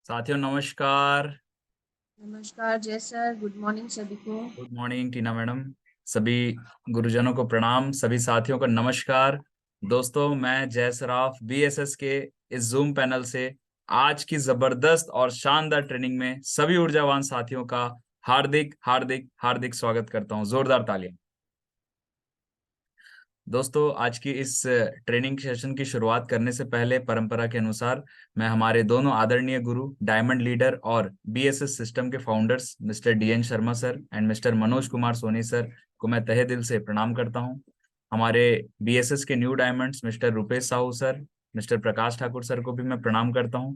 साथियों नमस्कार। नमस्कार जय सर, गुड मॉर्निंग सभी को। गुड मॉर्निंग टीना मैडम। सभी गुरुजनों को प्रणाम, सभी साथियों को नमस्कार। दोस्तों, मैं जय सराफ बीएसएस के इस जूम पैनल से आज की जबरदस्त और शानदार ट्रेनिंग में सभी ऊर्जावान साथियों का हार्दिक हार्दिक हार्दिक स्वागत करता हूं। जोरदार तालियां। दोस्तों, आज की इस ट्रेनिंग सेशन की शुरुआत करने से पहले परंपरा के अनुसार मैं हमारे दोनों आदरणीय गुरु, डायमंड लीडर और बीएसएस सिस्टम के founders mister DN Sharma sir and mister Manoj Kumar Soni sir को मैं तहे दिल से प्रणाम करता हूं। हमारे बीएसएस के new diamonds mister Rupesh Sahu sir, mister Prakash Thakur sir को भी मैं प्रणाम करता हूं।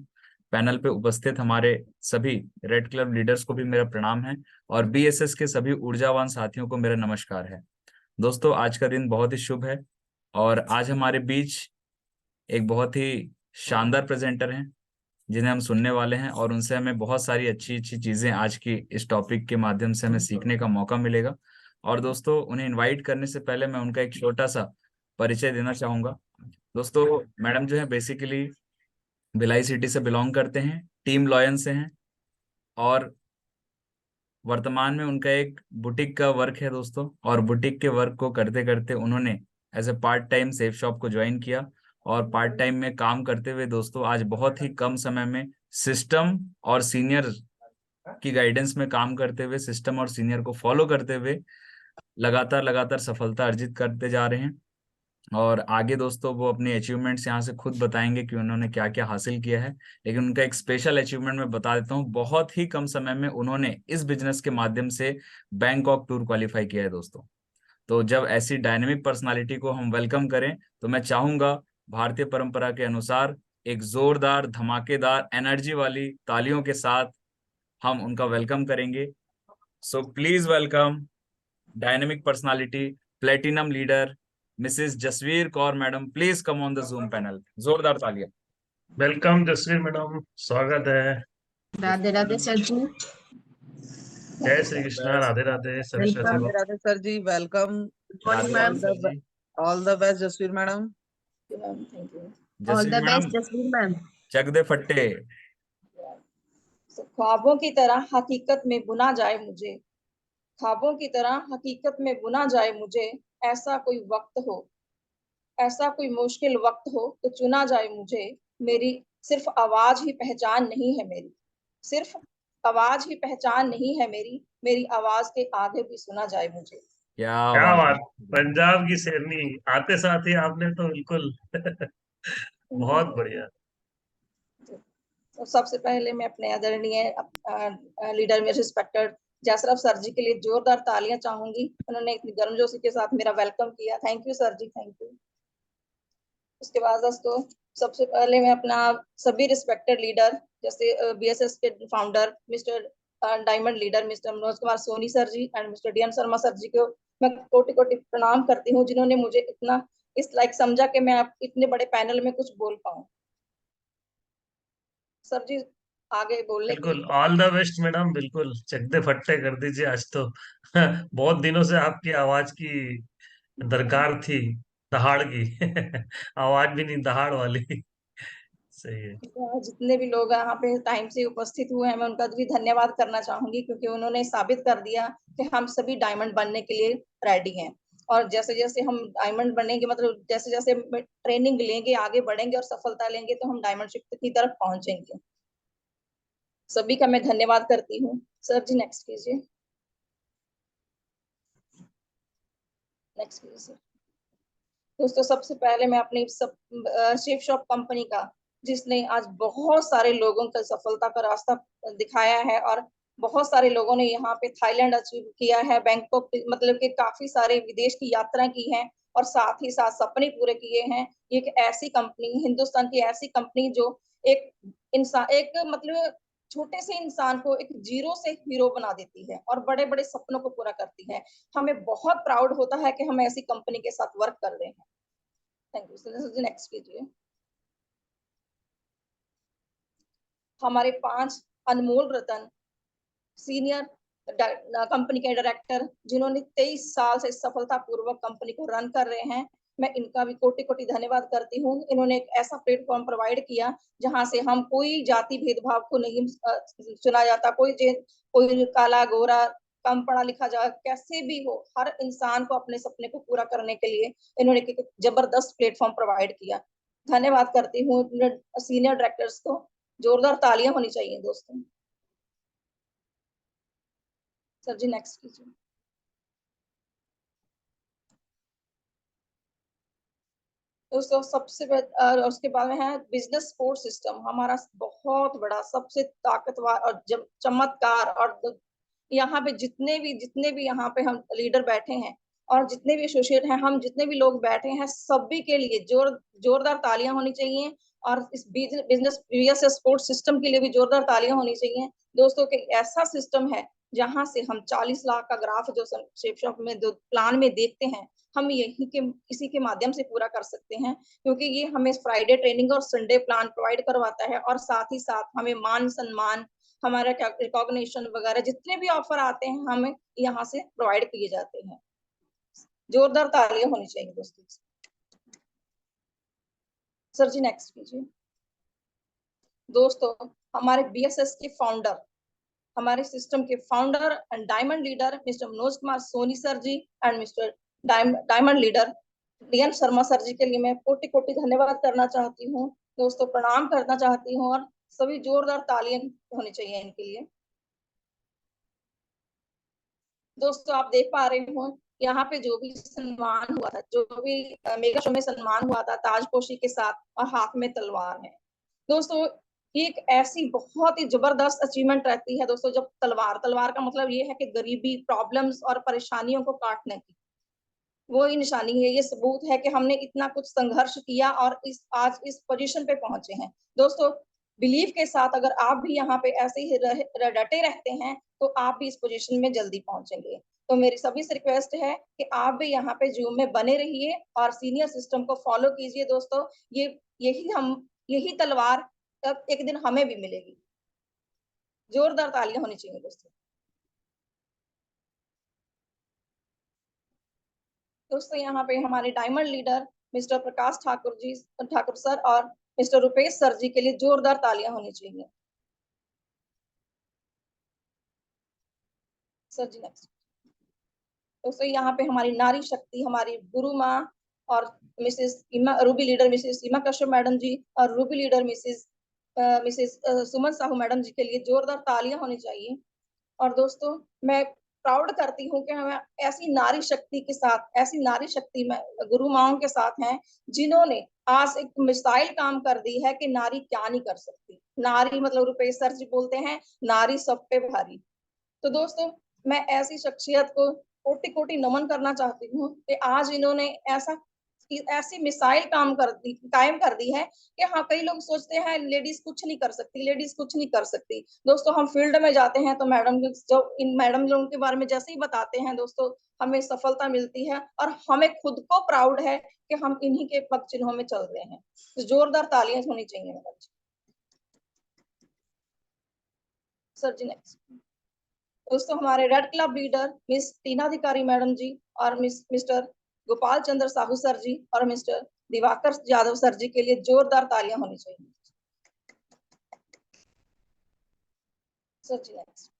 पैनल पे उपस्थित हमारे सभी रेड क्लब लीडर्स को भी मेरा प्रणाम है और बीएसएस के सभी ऊर्जावान साथियों को मेरा नमस्कार है। दोस्तों, आज का दिन बहुत ही शुभ है और आज हमारे बीच एक बहुत ही शानदार प्रेजेंटर हैं जिन्हें हम सुनने वाले हैं और उनसे हमें बहुत सारी अच्छी अच्छी चीजें आज की इस टॉपिक के माध्यम से हमें सीखने का मौका मिलेगा। और दोस्तों, उन्हें इनवाइट करने से पहले मैं उनका एक छोटा सा परिचय देना चाहूंगा। दोस्तों, मैडम जो है बेसिकली भिलाई सिटी से बिलोंग करते हैं, टीम लॉयन से हैं और वर्तमान में उनका एक बुटीक का वर्क है दोस्तों। और बुटीक के वर्क को करते करते उन्होंने as a part time Safe Shop को ज्वाइन किया और पार्ट टाइम में काम करते हुए दोस्तों आज बहुत ही कम समय में सिस्टम और सीनियर की गाइडेंस में काम करते हुए, सिस्टम और सीनियर को फॉलो करते हुए लगातार लगातार सफलता अर्जित करते जा रहे हैं। और आगे दोस्तों वो अपने अचीवमेंट्स यहाँ से खुद बताएंगे कि उन्होंने क्या क्या हासिल किया है। लेकिन उनका एक स्पेशल अचीवमेंट मैं बता देता हूँ, बहुत ही कम समय में उन्होंने इस बिजनेस के माध्यम से बैंकॉक टूर क्वालिफाई किया है दोस्तों। तो जब ऐसी डायनेमिक पर्सनालिटी को हम वेलकम करें तो मैं चाहूंगा भारतीय परंपरा के अनुसार एक जोरदार धमाकेदार एनर्जी वाली तालियों के साथ हम उनका वेलकम करेंगे। So please welcome dynamic personality, platinum leader Mrs Jasvir Kaur madam. Please come on the Zoom panel. जोरदार तालियां। वेलकम जसवीर मैडम, स्वागत है। राधे राधे सर जी। जय श्री कृष्णा, राधे राधे सभी साथियों वेलकम। को। Radhe Radhe sir ji, welcome. Good morning Radhe Radhe ma'am. Sir ji. All the best Jasvir madam. Thank you. All Jasvir the madam, best Jasvir ma'am. चक दे फट्टे। ख्वाबों की तरह हकीकत में बुना जाए मुझे, ख्वाबों की तरह हकीकत में बुना जाए मुझे। ऐसा कोई वक्त हो, ऐसा कोई मुश्किल वक्त हो तो चुना जाए मुझे। मेरी सिर्फ आवाज ही पहचान नहीं है मेरी, सिर्फ आवाज ही पहचान नहीं है मेरी। मेरी आवाज के आगे भी सुना जाए मुझे। क्या क्या बात बात, है। पंजाब की शेरनी आते साथ ही आपने तो बिल्कुल बहुत बढ़िया। तो सबसे पहले मैं अपने आदरणीय लीडर में रिस्पेक्टेड जयसराफ सर जी के लिए जोरदार तालियां चाहूंगी। उन्होंने इतनी गर्मजोशी के साथ मेरा वेलकम किया। Thank you sir ji, thank you. उसके बाद दोस्तों, सबसे पहले मैं अपना सभी रिस्पेक्टेड लीडर जैसे बीएसएस के founder mister diamond leader mister Manoj Kumar Soni sir ji and mister DN Sharma sir ji को मैं कोटि कोटि प्रणाम करती हूँ, जिन्होंने मुझे इतना इस लायक समझा कि मैं इतने बड़े पैनल में कुछ बोल पाऊँ। सर जी आगे बोलने के बिल्कुल लिए। ऑल द बेस्ट मैडम, बिल्कुल चक दे फट्टे कर दीजिए आज तो। बहुत दिनों से आपकी आवाज की दरकार थी, दहाड़ की। आवाज भी नहीं, दहाड़ वाली। सही है। जितने भी लोग यहाँ पे टाइम से उपस्थित हुए हैं मैं उनका भी धन्यवाद करना चाहूंगी, क्योंकि उन्होंने साबित कर दिया कि हम सभी डायमंड बनने के लिए रेडी हैं। और जैसे जैसे हम डायमंड बनेंगे, मतलब जैसे जैसे ट्रेनिंग लेंगे, आगे बढ़ेंगे और सफलता लेंगे, तो हम डायमंड शिप की तरफ पहुंचेंगे। सभी का मैं धन्यवाद करती हूँ। सर जी नेक्स्ट कीजिए, नेक्स्ट कीजिए सर। दोस्तों, सबसे पहले मैं अपनी सब शेफ शॉप कंपनी का, जिसने आज बहुत सारे लोगों का सफलता का रास्ता दिखाया है और बहुत सारे लोगों ने यहाँ पे थाईलैंड अचीव किया है, बैंकॉक, मतलब कि काफी सारे विदेश की यात्रा की है और साथ ही साथ सपने पूरे किए हैं। एक ऐसी कंपनी, हिंदुस्तान की ऐसी कंपनी जो एक इंसान, एक मतलब छोटे से इंसान को एक जीरो से हीरो बना देती है और बड़े बड़े सपनों को पूरा करती है। हमें बहुत प्राउड होता है कि हम ऐसी कंपनी के साथ वर्क कर रहे हैं। Thank you sir. नेक्स्ट कीजिए। हमारे 5 अनमोल रतन सीनियर कंपनी के डायरेक्टर, जिन्होंने 23 साल से सफलता पूर्वक कंपनी को रन कर रहे हैं, मैं इनका भी कोटि कोटि धन्यवाद करती हूँ। इन्होंने एक ऐसा प्लेटफॉर्म प्रोवाइड किया जहां से हम कोई जाति भेदभाव को नहीं सुना जाता, कोई काला गोरा कम पढ़ा लिखा जा कैसे भी हो, हर इंसान को अपने सपने को पूरा करने के लिए इन्होंने एक जबरदस्त प्लेटफॉर्म प्रोवाइड किया। धन्यवाद करती हूँ सीनियर डायरेक्टर्स को। जोरदार तालियां होनी चाहिए दोस्तों। सर जी नेक्स्ट कीजिए। दोस्तों सबसे उसके बाद में है बिजनेस सपोर्ट सिस्टम, हमारा बहुत बड़ा सबसे ताकतवर और चमत्कार, और यहाँ पे जितने भी यहाँ पे हम लीडर बैठे हैं और जितने भी एसोसिएट हैं, हम जितने भी लोग बैठे हैं, सभी के लिए जोरदार तालियां होनी चाहिए। और इस बिजनेस बीएसएस सपोर्ट सिस्टम के लिए भी जोरदार तालियां होनी चाहिए दोस्तों। कि ऐसा सिस्टम है जहां से हम 40 लाख का ग्राफ जो शेपशॉप में जो प्लान में देखते हैं, हम इसी के माध्यम से पूरा कर सकते हैं, क्योंकि ये हमें फ्राइडे ट्रेनिंग और संडे प्लान प्रोवाइड करवाता है, और साथ ही साथ हमें मान सम्मान, हमारा रिकॉग्निशन वगैरह जितने भी ऑफर आते हैं हमें यहाँ से प्रोवाइड किए जाते हैं। जोरदार तालियां होनी चाहिए दोस्तों। सर जी नेक्स्ट कीजिए। दोस्तों हमारे बीएसएस के फाउंडर, हमारे सिस्टम के founder and diamond leader mister Manoj Kumar Soni sir ji and mister diamond leader DN Sharma sir ji के लिए मैं कोटि कोटि धन्यवाद करना चाहती हूँ दोस्तों, प्रणाम करना चाहती हूँ, और सभी जोरदार तालियां होनी चाहिए इनके लिए। दोस्तों आप देख पा रहे हो यहाँ पे जो भी सम्मान हुआ था, जो भी मेगा शो में सम्मान हुआ था ताजपोशी के साथ, और हाथ में तलवार है दोस्तों। एक ऐसी बहुत ही जबरदस्त अचीवमेंट रहती है दोस्तों, जब तलवार का मतलब ये है कि गरीबी, प्रॉब्लम्स और परेशानियों को काटने की वो ही निशानी है। ये सबूत है कि हमने इतना कुछ संघर्ष किया और आज इस पोजीशन पे पहुंचे हैं दोस्तों। बिलीव के साथ अगर आप भी यहाँ पे ऐसे ही डटे रहते हैं तो आप भी इस पोजीशन में जल्दी पहुंचेंगे। तो मेरी सभी से रिक्वेस्ट है कि आप भी यहाँ पे जूम में बने रहिए और सीनियर सिस्टम को फॉलो कीजिए दोस्तों। यही तलवार एक दिन हमें भी मिलेगी। जोरदार तालियां होनी चाहिए दोस्तों। दोस्तों यहाँ पे हमारे diamond leader mister Prakash Thakur sir और मिस्टर रुपेश सर जी के लिए जोरदार तालियां होनी चाहिए। Sir ji next. दोस्तों यहाँ पे हमारी नारी शक्ति, हमारी गुरु माँ और Ruby leader Mrs Seema Kashyap madam ji, और रूबी लीडर मिसेस सुमन साहू मैडम जी के लिए जोरदार तालियां होनी चाहिए। और दोस्तों मैं प्राउड करती हूँ कि हम ऐसी नारी शक्ति के साथ, ऐसी नारी शक्ति में गुरु माओं के साथ हैं जिन्होंने आज एक मिसाइल काम कर दी है कि नारी क्या नहीं कर सकती। नारी मतलब रुपेश सर जी बोलते हैं नारी सब पे भारी। तो दोस्तों मैं ऐसी शख्सियत को कोटि कोटि नमन करना चाहती हूँ कि आज इन्होंने ऐसी मिसाइल कायम कर दी है कि हाँ, कई लोग सोचते हैं लेडीज कुछ नहीं कर सकती, लेडीज कुछ नहीं कर सकती। दोस्तों हम फील्ड में जाते हैं तो इन मैडम लोगों के बारे में जैसे ही बताते हैं दोस्तों, हमें सफलता मिलती है और हमें खुद को प्राउड है कि हम इन्हीं के पग चिन्हों में चल रहे हैं। तो जोरदार तालियां होनी चाहिए madam ji. Sir ji next. दोस्तों हमारे red club leader miss Tina Adhikari madam ji और मिस्टर गोपाल चंद्र साहू सर जी और मिस्टर दिवाकर यादव सर जी के लिए जोरदार तालियां होनी चाहिए। Sir ji next.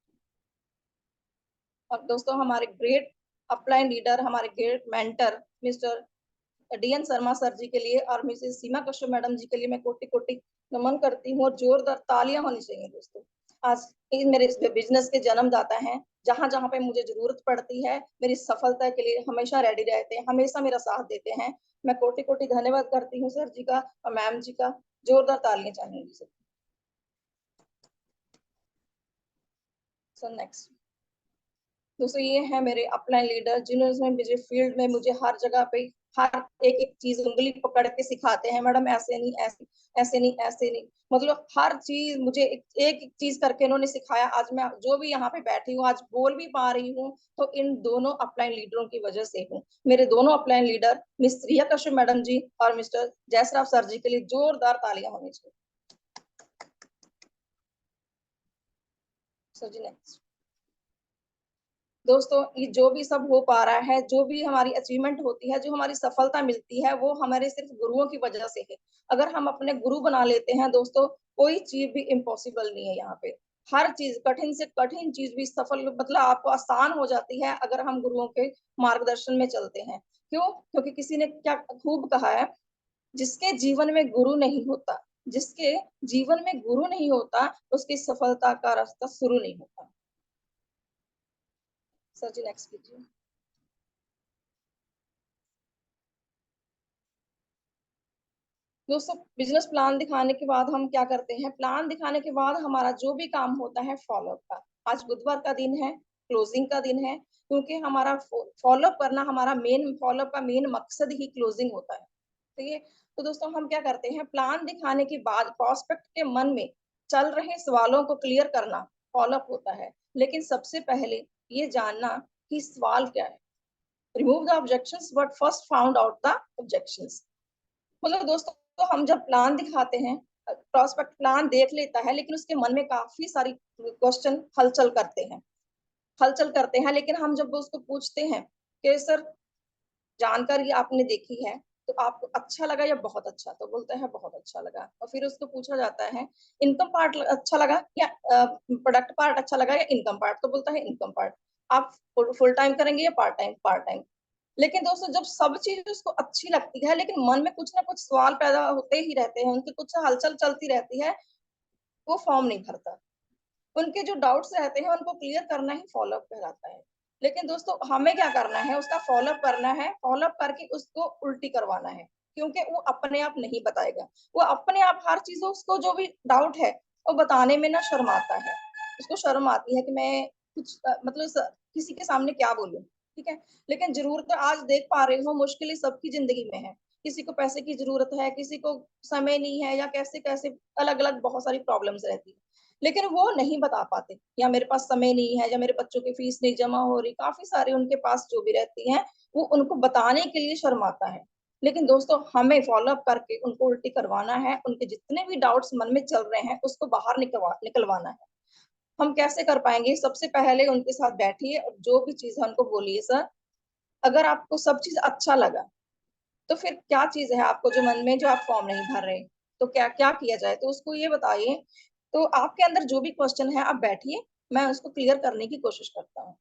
और दोस्तों हमारे ग्रेट अपलाइन लीडर, हमारे great mentor mister DN Sharma sir ji के लिए और मिसेस सीमा कश्यप मैडम जी के लिए मैं कोटि कोटि नमन करती हूँ और जोरदार तालियां होनी चाहिए दोस्तों। आज मेरे इस बिजनेस के जन्मदाता हैं, जहां जहां पे मुझे जरूरत पड़ती है मेरी सफलता के लिए हमेशा रेडी रहते हैं, हमेशा मेरा साथ देते हैं। मैं कोटि कोटि धन्यवाद करती हूँ सर जी का और मैम जी का। जोरदार तालियां चाहिए सर। नेक्स्ट। दोस्तों ये है मेरे अपलाइन लीडर जिन्होंने मुझे फील्ड में मुझे हर जगह पे हर एक चीज उंगली पकड़ के सिखाते हैं, मैडम ऐसे नहीं, ऐसे नहीं, मतलब हर चीज मुझे एक चीज करके इन्होंने सिखाया। आज मैं जो भी यहाँ पे बैठी हूँ, आज बोल भी पा रही हूँ, तो इन दोनों अपलाइन लीडरों की वजह से हूँ। मेरे दोनों अपलाइन लीडर मिस रिया कश्यप मैडम जी और मिस्टर जयसराव सर जी के लिए जोरदार तालियां होनी चाहिए। Sir ji next. दोस्तों ये जो भी सब हो पा रहा है, जो भी हमारी अचीवमेंट होती है, जो हमारी सफलता मिलती है, वो हमारे सिर्फ गुरुओं की वजह से है। अगर हम अपने गुरु बना लेते हैं दोस्तों, कोई चीज भी इम्पॉसिबल नहीं है यहाँ पे। हर चीज, कठिन से कठिन चीज भी सफल मतलब आपको आसान हो जाती है अगर हम गुरुओं के मार्गदर्शन में चलते हैं। क्यों? क्योंकि किसी ने क्या खूब कहा है, जिसके जीवन में गुरु नहीं होता, जिसके जीवन में गुरु नहीं होता, उसकी सफलता का रास्ता शुरू नहीं होता। सर जी नेक्स्ट कीजिए। दोस्तों बिजनेस प्लान दिखाने के बाद हम क्या करते हैं, प्लान दिखाने के बाद हमारा जो भी काम होता है फॉलोअप का। आज बुधवार का दिन है, क्लोजिंग का दिन है, क्योंकि हमारा फॉलोअप करना, हमारा मेन फॉलोअप का मेन मकसद ही क्लोजिंग होता है। ठीक है, तो दोस्तों हम क्या करते हैं, प्लान दिखाने के बाद प्रोस्पेक्ट के मन में चल रहे सवालों को क्लियर करना फॉलोअप होता है। लेकिन सबसे पहले ये जानना कि सवाल क्या है। Remove the objections but first found out the objections. मतलब दोस्तों, तो हम जब प्लान दिखाते हैं, प्रोस्पेक्ट प्लान देख लेता है, लेकिन उसके मन में काफी सारी क्वेश्चन हलचल करते हैं। लेकिन हम जब उसको पूछते हैं कि सर जानकारी आपने देखी है तो आपको अच्छा लगा या बहुत अच्छा, तो बोलता है बहुत अच्छा लगा। और फिर उसको पूछा जाता है इनकम पार्ट अच्छा लगा या प्रोडक्ट पार्ट अच्छा लगा या इनकम पार्ट, तो बोलता है इनकम पार्ट। आप फुल टाइम करेंगे या पार्ट टाइम? Part time. लेकिन दोस्तों जब सब चीज उसको अच्छी लगती है, लेकिन मन में कुछ ना कुछ सवाल पैदा होते ही रहते हैं, उनकी कुछ हलचल चलती रहती है, वो फॉर्म नहीं भरता। उनके जो डाउट्स रहते हैं उनको क्लियर करना ही फॉलोअप कहलाता है। लेकिन दोस्तों हमें क्या करना है, उसका फॉलोअप करना है, फॉलोअप करके उसको उल्टी करवाना है। क्योंकि वो अपने आप नहीं बताएगा, वो अपने आप हर चीज, उसको जो भी डाउट है वो बताने में ना शर्माता है। उसको शर्म आती है कि मैं कुछ किसी के सामने क्या बोलूं। ठीक है, लेकिन जरूरत आज देख पा रहे हो मुश्किलें सबकी जिंदगी में है। किसी को पैसे की जरूरत है, किसी को समय नहीं है, या कैसे कैसे अलग अलग बहुत सारी प्रॉब्लम्स रहती है, लेकिन वो नहीं बता पाते। या मेरे पास समय नहीं है, या मेरे बच्चों की फीस नहीं जमा हो रही, काफी सारे उनके पास जो भी रहती हैं, वो उनको बताने के लिए शर्माता है। लेकिन दोस्तों हमें फॉलोअप करके उनको उल्टी करवाना है, उनके जितने भी डाउट्स मन में चल रहे हैं उसको बाहर निकलवाना है। हम कैसे कर पाएंगे? सबसे पहले उनके साथ बैठिए और जो भी चीज है उनको बोलिए, सर अगर आपको सब चीज अच्छा लगा तो फिर क्या चीज है आपको जो मन में, जो आप फॉर्म नहीं भर रहे, तो क्या क्या किया जाए, तो उसको ये बताइए। तो आपके अंदर जो भी क्वेश्चन है आप बैठिए, मैं उसको क्लियर करने की कोशिश करता हूँ।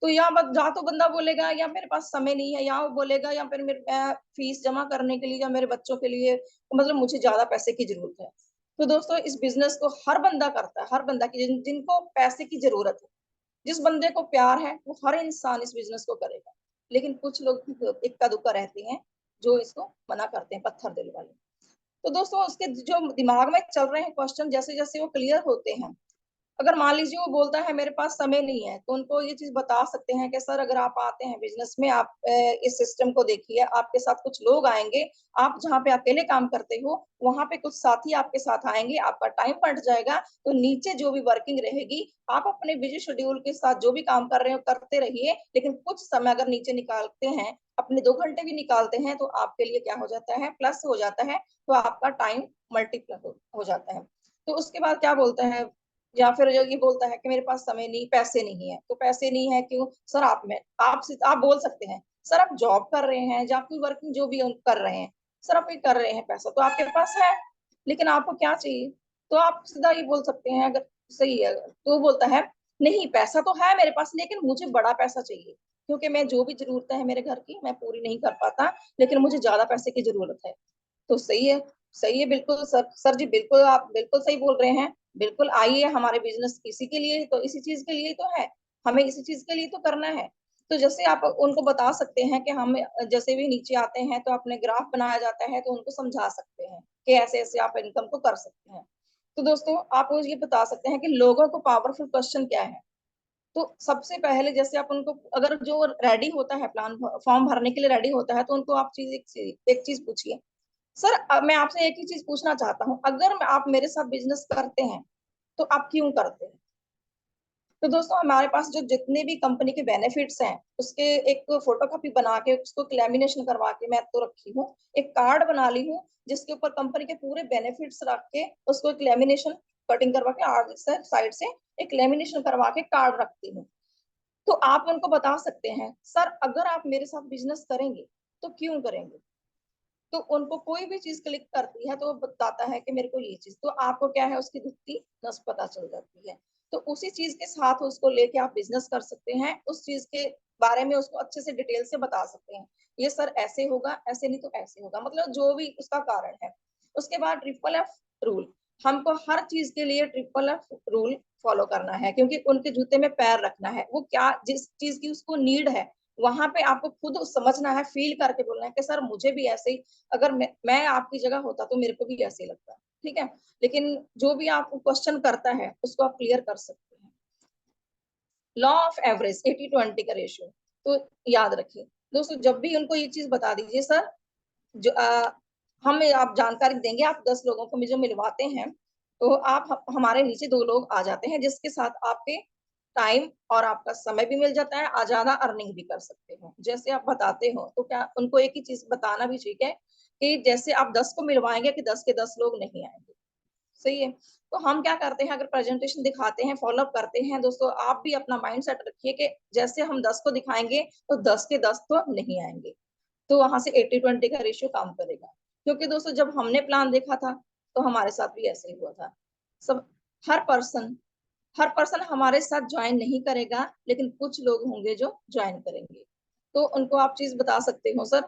तो या तो बंदा बोलेगा या मेरे पास समय नहीं है, या वो बोलेगा या फिर मेरे फीस जमा करने के लिए या मेरे बच्चों के लिए मतलब मुझे ज्यादा पैसे की जरूरत है। तो दोस्तों इस बिजनेस को हर बंदा करता है, हर बंदा की जिनको पैसे की जरूरत है, जिस बंदे को प्यार है, वो हर इंसान इस बिजनेस को करेगा। लेकिन कुछ लोग इक्का दुक्का रहते हैं जो इसको मना करते हैं, पत्थर दिल वाले। तो दोस्तों उसके जो दिमाग में चल रहे हैं क्वेश्चन, जैसे जैसे वो क्लियर होते हैं, अगर मान लीजिए वो बोलता है मेरे पास समय नहीं है, तो उनको ये चीज बता सकते हैं कि सर अगर आप आते हैं बिजनेस में, आप इस सिस्टम को देखिए, आपके साथ कुछ लोग आएंगे, आप जहाँ पे अकेले काम करते हो वहां पे कुछ साथी आपके साथ आएंगे, आपका टाइम बढ़ जाएगा, तो नीचे जो भी वर्किंग रहेगी, आप अपने बिजी शेड्यूल के साथ जो भी काम कर रहे हो करते रहिए, लेकिन कुछ समय अगर नीचे निकालते हैं, अपने 2 घंटे भी निकालते हैं, तो आपके लिए क्या हो जाता है, प्लस हो जाता है, तो आपका टाइम मल्टीप्लाई हो जाता है। तो उसके बाद क्या बोलता है, या फिर जो ये बोलता है कि मेरे पास समय नहीं, पैसे नहीं है, तो पैसे नहीं है क्यों सर? आप बोल सकते हैं सर आप जॉब कर रहे हैं, या फिर वर्किंग जो भी कर रहे हैं, सर आप ये कर रहे हैं, पैसा तो आपके पास है, लेकिन आपको क्या चाहिए? तो आप सीधा ये बोल सकते हैं, अगर सही है तो बोलता है नहीं पैसा तो है मेरे पास, लेकिन मुझे बड़ा पैसा चाहिए, क्योंकि मैं जो भी जरूरतें हैं मेरे घर की मैं पूरी नहीं कर पाता, लेकिन मुझे ज्यादा पैसे की जरूरत है। तो सही है, सही है, बिल्कुल सर, सर जी बिल्कुल आप बिल्कुल सही बोल रहे हैं। बिल्कुल आइए, हमारे बिजनेस इसी के लिए तो, इसी चीज के लिए तो है, हमें इसी चीज के लिए तो करना है। तो जैसे आप उनको बता सकते हैं कि हम जैसे भी नीचे आते हैं तो अपने ग्राफ बनाया जाता है, तो उनको समझा सकते हैं कि ऐसे ऐसे आप इनकम को कर सकते हैं। तो दोस्तों आप ये बता सकते हैं कि लोगों को पावरफुल क्वेश्चन क्या है। तो सबसे पहले जैसे आप उनको, अगर जो रेडी होता है प्लान फॉर्म भरने के लिए रेडी होता है, तो उनको आप एक चीज पूछिए, सर मैं आपसे एक ही चीज पूछना चाहता हूँ, अगर आप मेरे साथ बिजनेस करते हैं तो आप क्यों करते हैं? तो दोस्तों हमारे पास जो जितने भी कंपनी के बेनिफिट्स हैं उसके एक फोटोकॉपी बना के उसको लेमिनेशन करवा के मैं तो रखी हूँ, एक कार्ड बना ली हूँ जिसके ऊपर कंपनी के पूरे बेनिफिट्स रख के उसको एक लेमिनेशन कटिंग करवा के आर्ट साइड से एक लेमिनेशन करवा के कार्ड रखती हूँ। तो आप उनको बता सकते हैं सर अगर आप मेरे साथ बिजनेस करेंगे तो क्यों करेंगे, तो उनको कोई भी चीज क्लिक करती है तो वो बताता है कि मेरे को ये चीज, तो आपको क्या है उसकी धुत्ती नस पता चल जाती है। तो उसी चीज के साथ उसको लेके आप बिजनेस कर सकते हैं, उस चीज के बारे में उसको अच्छे से डिटेल से बता सकते हैं, ये सर ऐसे होगा, ऐसे नहीं तो ऐसे होगा, मतलब जो भी उसका कारण है। उसके बाद ट्रिपल एफ रूल, हमको हर चीज के लिए ट्रिपल एफ रूल फॉलो करना है, क्योंकि उनके जूते में पैर रखना है। वो क्या जिस चीज की उसको नीड है वहां पे आपको खुद समझना है, फील करके बोलना है कि सर मुझे भी ऐसे ही, अगर मैं आपकी जगह होता तो मेरे को भी ऐसे लगता, ठीक है। लेकिन जो भी आपको क्वेश्चन करता है उसको आप क्लियर कर सकते हैं। लॉ ऑफ एवरेज 80-20 का रेशियो, तो याद रखिए दोस्तों, जब भी उनको ये चीज बता दीजिए सर, जो हमें आप जानकारी देंगे, आप 10 लोगों को जो मिलवाते हैं, तो आप हमारे नीचे 2 लोग आ जाते हैं जिसके साथ आपके टाइम और आपका समय भी मिल जाता है, आ ज्यादा अर्निंग भी कर सकते हो। जैसे आप बताते हो तो क्या उनको एक ही चीज बताना भी चाहिए कि जैसे आप 10 को मिलवाएंगे कि 10 के 10 लोग नहीं आएंगे, सही है। तो हम क्या करते हैं, अगर प्रेजेंटेशन दिखाते हैं, फॉलोअप करते हैं दोस्तों, आप भी अपना माइंड सेट रखिए कि जैसे हम 10 को दिखाएंगे तो 10 के 10 तो नहीं आएंगे, तो वहां से 80-20 का रेशियो काम करेगा। क्योंकि दोस्तों जब हमने प्लान देखा था तो हमारे साथ भी ऐसे ही हुआ था। सब हर पर्सन हर पर्सन हमारे साथ ज्वाइन नहीं करेगा, लेकिन कुछ लोग होंगे जो ज्वाइन करेंगे, तो उनको आप चीज बता सकते हो सर,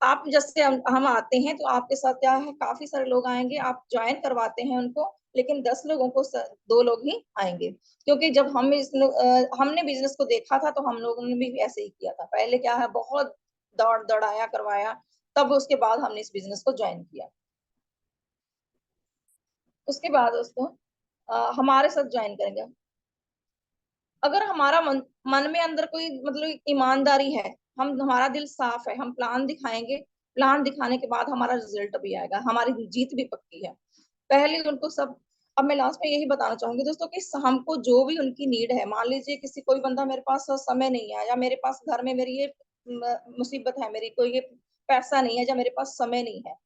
आप जैसे हम आते हैं तो आपके साथ क्या है, काफी सारे लोग आएंगे, आप ज्वाइन करवाते हैं उनको, लेकिन 10 लोगों को 2 लोग ही आएंगे। क्योंकि जब हमने बिजनेस को देखा था तो हम लोगों ने भी ऐसे ही किया था, पहले क्या है बहुत दौड़ दौड़ाया करवाया, तब उसके बाद हमने इस बिजनेस को ज्वाइन किया। उसके बाद दोस्तों हमारे साथ ज्वाइन करेंगे, अगर हमारा मन में अंदर कोई मतलब ईमानदारी है, हम हमारा दिल साफ है, हम प्लान दिखाएंगे, प्लान दिखाने के बाद हमारा रिजल्ट भी आएगा, हमारी जीत भी पक्की है। पहले उनको सब, अब मैं लास्ट में यही बताना चाहूंगी दोस्तों कि हमको जो भी उनकी नीड है, मान लीजिए किसी कोई बंदा मेरे पास समय नहीं है, या मेरे पास घर में मेरी ये मुसीबत है, मेरी कोई ये पैसा नहीं है, या मेरे पास समय नहीं है,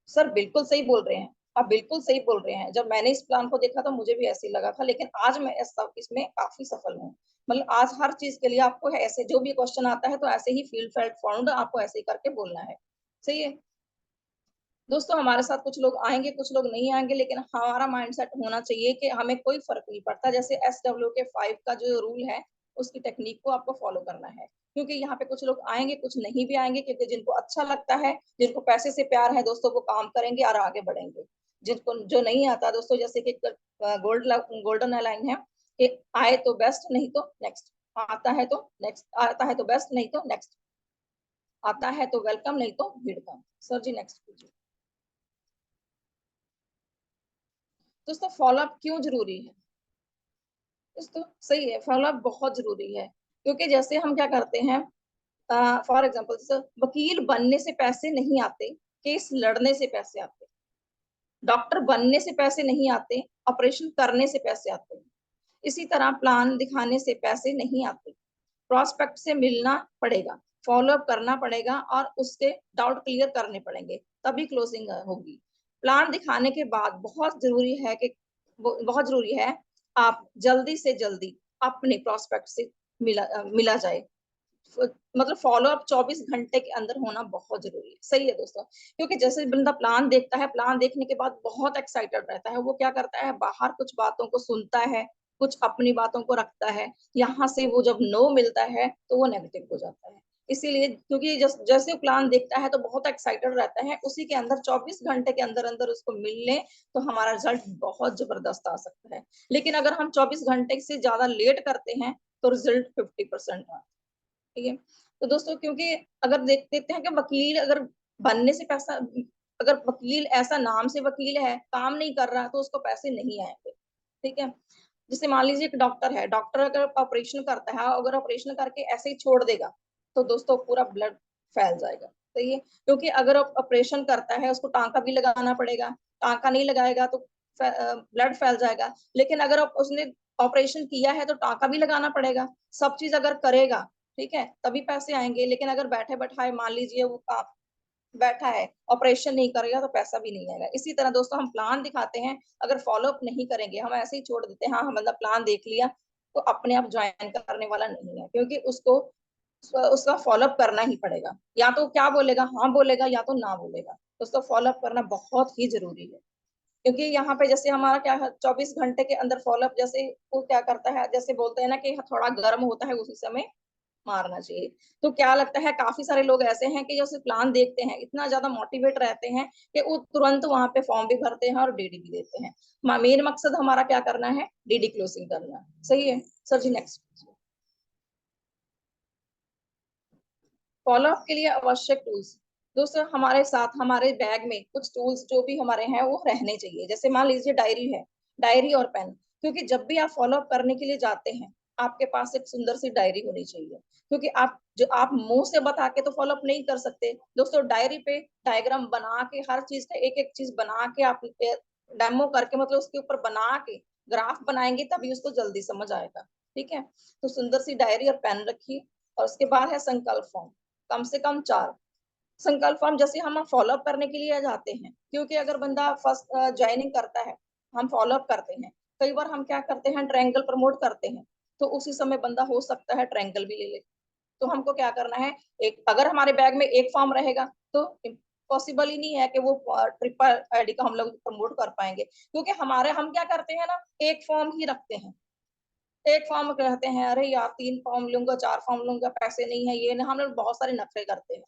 सर बिल्कुल सही बोल रहे हैं, आप बिल्कुल सही बोल रहे हैं। जब मैंने इस प्लान को देखा तो मुझे भी ऐसे ही लगा था, लेकिन आज मैं इसमें काफी सफल हूँ। मतलब आज हर चीज के लिए आपको ऐसे जो भी क्वेश्चन आता है तो ऐसे ही फील्ड फेल्ट फाउंड आपको ऐसे ही करके बोलना है, सही है। दोस्तों हमारे साथ कुछ लोग आएंगे, कुछ लोग नहीं आएंगे, लेकिन हमारा माइंडसेट होना चाहिए कि हमें कोई फर्क नहीं पड़ता। जैसे SWK 5 का जो रूल है उसकी टेक्निक को आपको फॉलो करना है, क्योंकि यहाँ पे कुछ लोग आएंगे, कुछ नहीं भी आएंगे, क्योंकि जिनको अच्छा लगता है, जिनको पैसे से प्यार है दोस्तों, वो काम करेंगे और आगे बढ़ेंगे। जिनको जो नहीं आता दोस्तों, जैसे कि गोल्डन लाइन है कि आए तो बेस्ट, नहीं तो नेक्स्ट, आता है तो नेक्स्ट, आता है तो बेस्ट, नहीं तो नेक्स्ट, आता है तो वेलकम, नहीं तो वेलकम। सर जी नेक्स्ट कीजिए। दोस्तों फॉलोअप क्यों जरूरी है, दोस्तों सही है, फॉलोअप बहुत जरूरी है, क्योंकि जैसे हम क्या करते हैं, फॉर एग्जाम्पल जैसे वकील बनने से पैसे नहीं आते, केस लड़ने से पैसे आते, डॉक्टर बनने से पैसे नहीं आते, ऑपरेशन करने से पैसे आते, इसी तरह प्लान दिखाने से पैसे नहीं आते, प्रोस्पेक्ट से मिलना पड़ेगा, फॉलोअप करना पड़ेगा और उसके डाउट क्लियर करने पड़ेंगे, तभी क्लोजिंग होगी। प्लान दिखाने के बाद बहुत जरूरी है आप जल्दी से जल्दी अपने प्रोस्पेक्ट से मिला जाए, मतलब फॉलोअप 24 घंटे के अंदर होना बहुत जरूरी है, सही है दोस्तों। क्योंकि जैसे बंदा प्लान देखता है, प्लान देखने के बाद बहुत एक्साइटेड रहता है, वो क्या करता है, बाहर कुछ बातों को सुनता है, कुछ अपनी बातों को रखता है, यहाँ से वो जब नो मिलता है तो वो नेगेटिव हो जाता है। इसीलिए क्योंकि जैसे प्लान देखता है तो बहुत एक्साइटेड रहता है, उसी के अंदर 24 घंटे के अंदर अंदर उसको मिल ले तो हमारा रिजल्ट बहुत जबरदस्त आ सकता है। लेकिन अगर हम 24 घंटे से ज्यादा लेट करते हैं तो रिजल्ट 50% आता है, ठीक है। तो दोस्तों क्योंकि अगर देख देते हैं कि वकील अगर बनने से पैसा, अगर वकील ऐसा नाम से वकील है, काम नहीं कर रहा तो उसको पैसे नहीं आएंगे, ठीक है। जैसे मान लीजिए एक डॉक्टर है, डॉक्टर अगर ऑपरेशन करता है, अगर ऑपरेशन करके ऐसे ही छोड़ देगा तो दोस्तों पूरा ब्लड फैल जाएगा, सही है। क्योंकि अगर ऑपरेशन करता है उसको टांका भी लगाना पड़ेगा, टांका नहीं लगाएगा तो ब्लड फैल जाएगा। लेकिन अगर उसने ऑपरेशन किया है तो टांका भी लगाना पड़ेगा, सब चीज अगर करेगा, ठीक है, तभी पैसे आएंगे। लेकिन अगर बैठे बैठाए मान लीजिए वो बैठा है, ऑपरेशन नहीं करेगा तो पैसा भी नहीं आएगा। इसी तरह दोस्तों हम प्लान दिखाते हैं, अगर फॉलोअप नहीं करेंगे, हम ऐसे ही छोड़ देते हैं, हाँ हम मतलब प्लान देख लिया, तो अपने आप ज्वाइन करने वाला नहीं है, क्योंकि उसको उसका फॉलोअप करना ही पड़ेगा। या तो क्या बोलेगा, हाँ बोलेगा, या तो ना बोलेगा। तो उसको फॉलोअप करना बहुत ही जरूरी है, क्योंकि यहाँ पे जैसे हमारा क्या है, 24 घंटे के अंदर फॉलोअप, जैसे वो क्या करता है, जैसे बोलते हैं ना कि थोड़ा गर्म होता है उसी समय मारना चाहिए। तो क्या लगता है, काफी सारे लोग ऐसे हैं कि जैसे प्लान देखते हैं, इतना ज्यादा मोटिवेट रहते हैं कि वो तुरंत वहां पे फॉर्म भी भरते हैं और डीडी भी देते हैं। मेन मकसद हमारा क्या करना है, डीडी क्लोजिंग करना है। सही है सर जी। नेक्स्ट, फॉलोअप के लिए आवश्यक टूल्स। दोस्तों हमारे साथ हमारे बैग में कुछ टूल्स जो भी हमारे हैं वो रहने चाहिए। जैसे मान लीजिए डायरी है, डायरी और पेन, क्योंकि जब भी आप फॉलोअप करने के लिए जाते हैं, आपके पास एक सुंदर सी डायरी होनी चाहिए, क्योंकि आप मुंह से बता के तो फॉलोअप नहीं कर सकते दोस्तों। डायरी पे डायग्राम बना के, हर चीज का एक एक चीज बना के, आप डेमो करके, मतलब उसके ऊपर बना के ग्राफ बनाएंगे, तभी उसको जल्दी समझ आएगा। ठीक है, तो सुंदर सी डायरी और पेन रखिए। और उसके बाद है संकल्प फॉर्म, कम से कम 4 संकल्प फॉर्म। जैसे हम फॉलोअप करने के लिए जाते हैं, क्योंकि अगर बंदा फर्स्ट ज्वाइनिंग करता है, हम फॉलोअप करते हैं, कई बार हम क्या करते हैं, ट्रायंगल प्रमोट करते हैं, तो उसी समय बंदा हो सकता है ट्रायंगल भी ले ले। तो हमको क्या करना है, एक अगर हमारे बैग में एक फॉर्म रहेगा तो पॉसिबल ही नहीं है कि वो ट्रिपल आईडी का हम लोग प्रमोट कर पाएंगे, क्योंकि हम क्या करते हैं ना, एक फॉर्म ही रखते हैं। एक फॉर्म कहते हैं, अरे यार 3 फॉर्म लूंगा, 4 फॉर्म लूंगा, पैसे नहीं है, ये ना, हम लोग बहुत सारे नखरे करते हैं।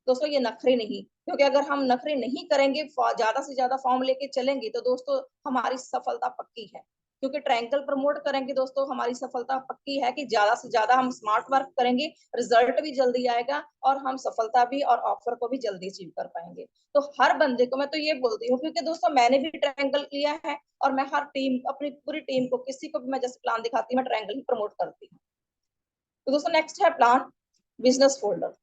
दोस्तों ये नखरे नहीं, क्योंकि अगर हम नखरे नहीं करेंगे, ज्यादा से ज्यादा फॉर्म लेके चलेंगे, तो दोस्तों हमारी सफलता पक्की है। क्योंकि ट्रायंगल प्रमोट करेंगे दोस्तों, हमारी सफलता पक्की है कि ज्यादा से ज्यादा हम स्मार्ट वर्क करेंगे, रिजल्ट भी जल्दी आएगा, और हम सफलता भी और ऑफर को भी जल्दी अचीव कर पाएंगे। तो हर बंदे को मैं तो ये बोलती हूँ, क्योंकि दोस्तों मैंने भी ट्रायंगल लिया है, और मैं हर टीम, अपनी पूरी टीम को, किसी को भी मैं जैसे प्लान दिखाती हूँ, मैं ट्रायंगल ही प्रमोट करती हूँ। तो दोस्तों नेक्स्ट है प्लान बिजनेस फोल्डर।